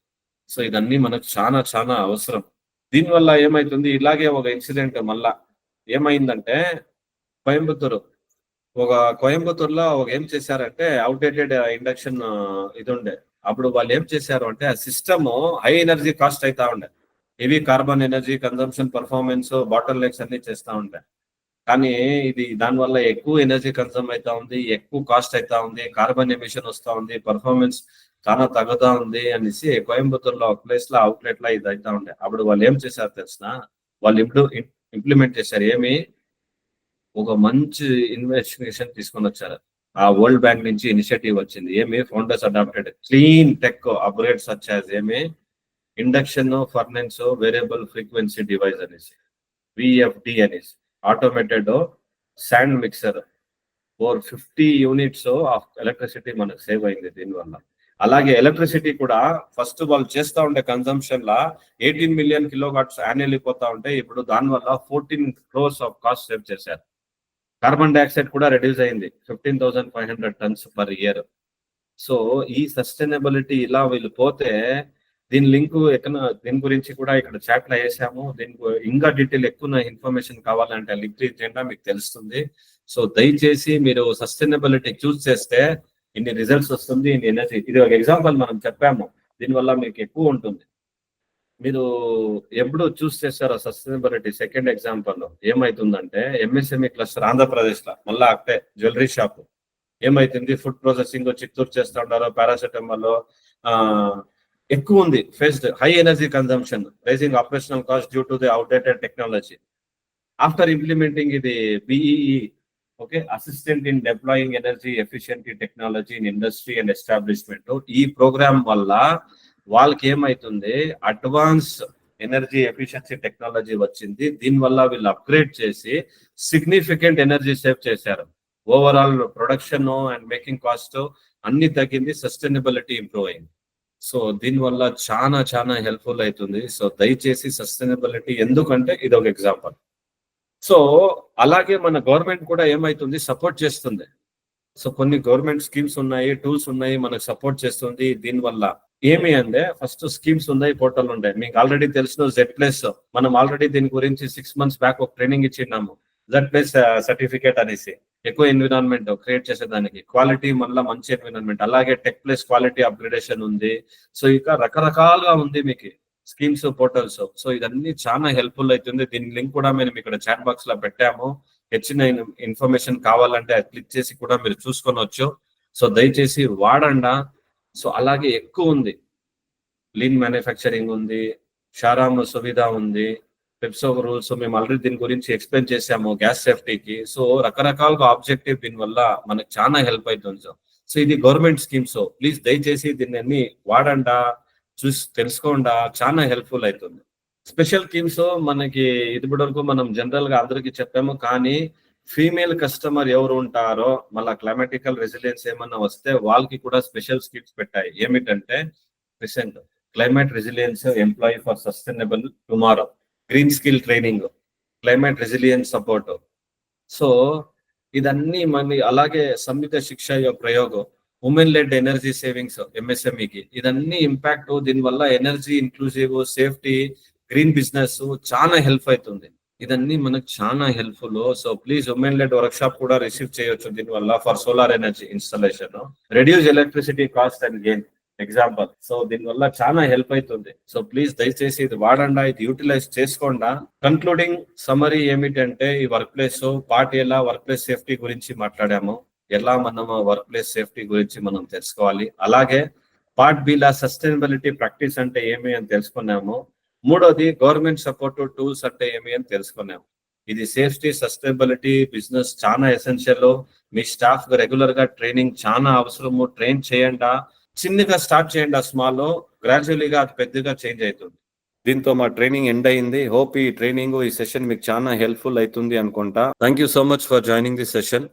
Speaker 1: సో ఇదన్నీ మనకు చాలా చాలా అవసరం. దీనివల్ల ఏమైతుంది, ఇలాగే ఒక ఇన్సిడెంట్ మళ్ళా ఏమైందంటే, కోయంబత్తూరులో ఏం చేశారంటే, అవుట్డేటెడ్ ఇండక్షన్ ఇది ఉండే. అప్పుడు వాళ్ళు ఏం చేశారు అంటే, ఆ సిస్టమ్ హై ఎనర్జీ కాస్ట్ అవుతా ఉండే. ఇవి carbon energy consumption, performance, bottlenecks అన్ని చేస్తూ ఉంటాయి. కానీ ఇది దానివల్ల ఎక్కువ ఎనర్జీ కన్సమ్ అవుతా ఉంది, ఎక్కువ కాస్ట్ అవుతా ఉంది, కార్బన్ ఎమిషన్ వస్తూ ఉంది, పర్ఫార్మెన్స్ చాలా తగ్గుతా ఉంది అనేసి కోయంబత్తూరులో ఒక ప్లేస్ లో అవుట్లెట్ లో ఇది అవుతా ఉండే. అప్పుడు వాళ్ళు ఏం చేశారు తెలిసిన, వాళ్ళు ఇంప్లిమెంట్ చేశారు. ఏమి, ఒక మంచి ఇన్వెస్టిగేషన్ తీసుకొని వచ్చారు. ఆ వరల్డ్ బ్యాంక్ నుంచి ఇనిషియేటివ్ వచ్చింది. ఏమి, founders adapted clean tech upgrade such as ఏమి, induction furnace variable frequency device అనేసి, విఎఫ్డి అనేసి, automated sand mixer, over 50 units of electricity మనకు సేవ్ అయింది దీనివల్ల. అలాగే ఎలక్ట్రిసిటీ కూడా ఫస్ట్ వాళ్ళు చేస్తూ ఉండే కన్సంప్షన్ లా 18 మిలియన్ కిలోవాట్స్ యాన్యువల్లీ పోతా ఉంటే, ఇప్పుడు దానివల్ల 14 crores ఆఫ్ కాస్ట్ సేవ్ చేశారు. కార్బన్ డైఆక్సైడ్ కూడా రెడ్యూస్ అయింది 15,500 tons పర్ ఇయర్. సో ఈ సస్టైనబిలిటీ ఇలా వీళ్ళు పోతే, దీని గురించి కూడా ఇక్కడ చాట్ లో వేసాము. ఇంకా డీటెయిల్ ఎక్కువ ఇన్ఫర్మేషన్ కావాలంటే లింక్ చేయండి, మీకు తెలుస్తుంది. సో దయచేసి మీరు సస్టైనబిలిటీ చూస్ చేస్తే ఇన్ని రిజల్ట్స్ వస్తుంది, ఇన్ని ఎనర్జీ. ఇది ఒక ఎగ్జాంపుల్ మనం చెప్పాము, దీనివల్ల మీకు ఎక్కువ ఉంటుంది. మీరు ఎప్పుడు చూస్ చేస్తారో సస్టైనబిలిటీ. సెకండ్ ఎగ్జాంపుల్ ఏమైతుందంటే, ఎంఎస్ఎంఈ క్లస్టర్ ఆంధ్రప్రదేశ్ లో మళ్ళా అక్కడే జ్యువెలరీ షాప్ ఏమైతుంది, ఫుడ్ ప్రాసెసింగ్ చిత్తూరు చేస్తూ ఉంటారు, పారాసెటమాల్ ఎక్కువ ఉంది, faced high energy consumption, rising operational cost due to the outdated technology. After implementing ఇది BEE, okay, assistant in deploying energy efficient technology in industry and establishment. ఈ programme వల్ల వాళ్ళకి ఏమైతుంది, అడ్వాన్స్ ఎనర్జీ ఎఫిషియన్సీ టెక్నాలజీ వచ్చింది. దీనివల్ల వీళ్ళు upgrade చేసి significant energy save చేశారు. Overall production and making cost అన్ని తగ్గింది, సస్టైనబిలిటీ ఇంప్రూవ్ అయింది. సో దీనివల్ల చాలా చాలా హెల్ప్ఫుల్ అవుతుంది. సో దయచేసి సస్టైనబిలిటీ, ఎందుకంటే ఇది ఒక ఎగ్జాంపుల్. సో అలాగే మన గవర్నమెంట్ కూడా ఏమైతుంది, సపోర్ట్ చేస్తుంది. సో కొన్ని గవర్నమెంట్ స్కీమ్స్ ఉన్నాయి, టూల్స్ ఉన్నాయి, మనకు సపోర్ట్ చేస్తుంది. దీనివల్ల ఏమి అంటే, ఫస్ట్ స్కీమ్స్ ఉన్నాయి, పోర్టల్ ఉన్నాయి. మీకు ఆల్రెడీ తెలిసిన Z+, మనం ఆల్రెడీ దీని గురించి 6 months బ్యాక్ ఒక ట్రైనింగ్ ఇచ్చినాము. Z+ సర్టిఫికేట్ అనేసి, ఎక్కువ ఎన్విరాన్మెంట్ క్రియేట్ చేసేదానికి, క్వాలిటీ మళ్ళీ మంచి ఎన్విరాన్మెంట్. అలాగే టెక్+ క్వాలిటీ అప్గ్రేడేషన్ ఉంది. సో ఇక రకరకాలుగా ఉంది మీకు స్కీమ్స్, పోర్టల్స్. సో ఇదన్నీ చాలా హెల్ప్ఫుల్ అవుతుంది. దీని లింక్ కూడా మేము ఇక్కడ చాట్ బాక్స్ లో పెట్టాము. హెచ్చిన ఇన్ఫర్మేషన్ కావాలంటే అది క్లిక్ చేసి కూడా మీరు చూసుకోవచ్చు. సో దయచేసి వాడండా. సో అలాగే ఎక్కువ ఉంది, లీన్ మ్యానుఫ్యాక్చరింగ్ ఉంది, షారామ్ సువిధ ఉంది, పెప్సో రూల్స్ మేము ఆల్రెడీ దీని గురించి ఎక్స్ప్లెయిన్ చేసాము, గ్యాస్ సేఫ్టీకి. సో రకరకాలుగా ఆబ్జెక్టివ్ దీనివల్ల మనకు చాలా హెల్ప్ అవుతుంది. సో ఇది గవర్నమెంట్ స్కీమ్స్. ప్లీజ్ దయచేసి దీన్ని అన్ని వాడండా, చూసి తెలుసుకోండా, చాలా హెల్ప్ఫుల్ అవుతుంది. స్పెషల్ స్కీమ్స్ మనకి ఇప్పటి వరకు మనం జనరల్ గా అందరికి చెప్పాము, కానీ ఫీమేల్ కస్టమర్ ఎవరు ఉంటారో, మళ్ళీ క్లైమాటికల్ రెసిలియన్స్ ఏమన్నా వస్తే వాళ్ళకి కూడా స్పెషల్ స్కీమ్స్ పెట్టాయి. ఏమిటంటే, present climate resilience employee for sustainable tomorrow, green skill training, climate resilience support. So ఇదన్నీ అలాగే సంయుక్త శిక్ష ప్రయోగం, ఉమెన్ లెడ్ ఎనర్జీ సేవింగ్స్ ఎంఎస్ఎంఈకి, ఇదన్నీ ఇంపాక్ట్. దీనివల్ల energy inclusive, safety, green business చాలా హెల్ప్ అవుతుంది. ఇదన్నీ మనకు చాలా helpful. So please women lead work shop కూడా రిసీవ్ చేయొచ్చు దీనివల్ల, for solar energy installation, reduce electricity cost and gain example. So దీనివల్ల చాలా హెల్ప్ అవుతుంది. సో ప్లీజ్ దయచేసి ఇది వాడండా, ఇది యూటిలైజ్ చేసుకోండా. కన్క్లూడింగ్ సమరీ ఏమిటంటే, ఈ వర్క్ ప్లేస్ పార్ట్ ఎలా వర్క్ ప్లేస్ సేఫ్టీ గురించి మాట్లాడాము, ఎలా మనం వర్క్ ప్లేస్ సేఫ్టీ గురించి మనం తెలుసుకోవాలి. అలాగే పార్ట్ బి లా సస్టైనబిలిటీ ప్రాక్టీస్ అంటే ఏమి అని తెలుసుకున్నాము. మూడోది గవర్నమెంట్ సపోర్ట్ టూల్స్ అంటే ఏమి అని తెలుసుకున్నాము. ఇది సేఫ్టీ, సస్టైనబిలిటీ బిజినెస్ చాలా ఎసెన్షియల్. మీ స్టాఫ్ రెగ్యులర్ గా ట్రైనింగ్ చాలా అవసరము. ట్రైన్ చేయండి. చిన్నగా స్టార్ట్ చేయండి. ఆ స్మాల్ గ్రాడ్యువలీగా అది పెద్దగా చేంజ్ అవుతుంది. దీంతో మా ట్రైనింగ్ ఎండ్ అయింది. హోప్ ఈ ట్రైనింగ్, ఈ సెషన్ మీకు చాలా హెల్ప్ఫుల్ అవుతుంది అనుకుంటా. Thank you so much for joining this session.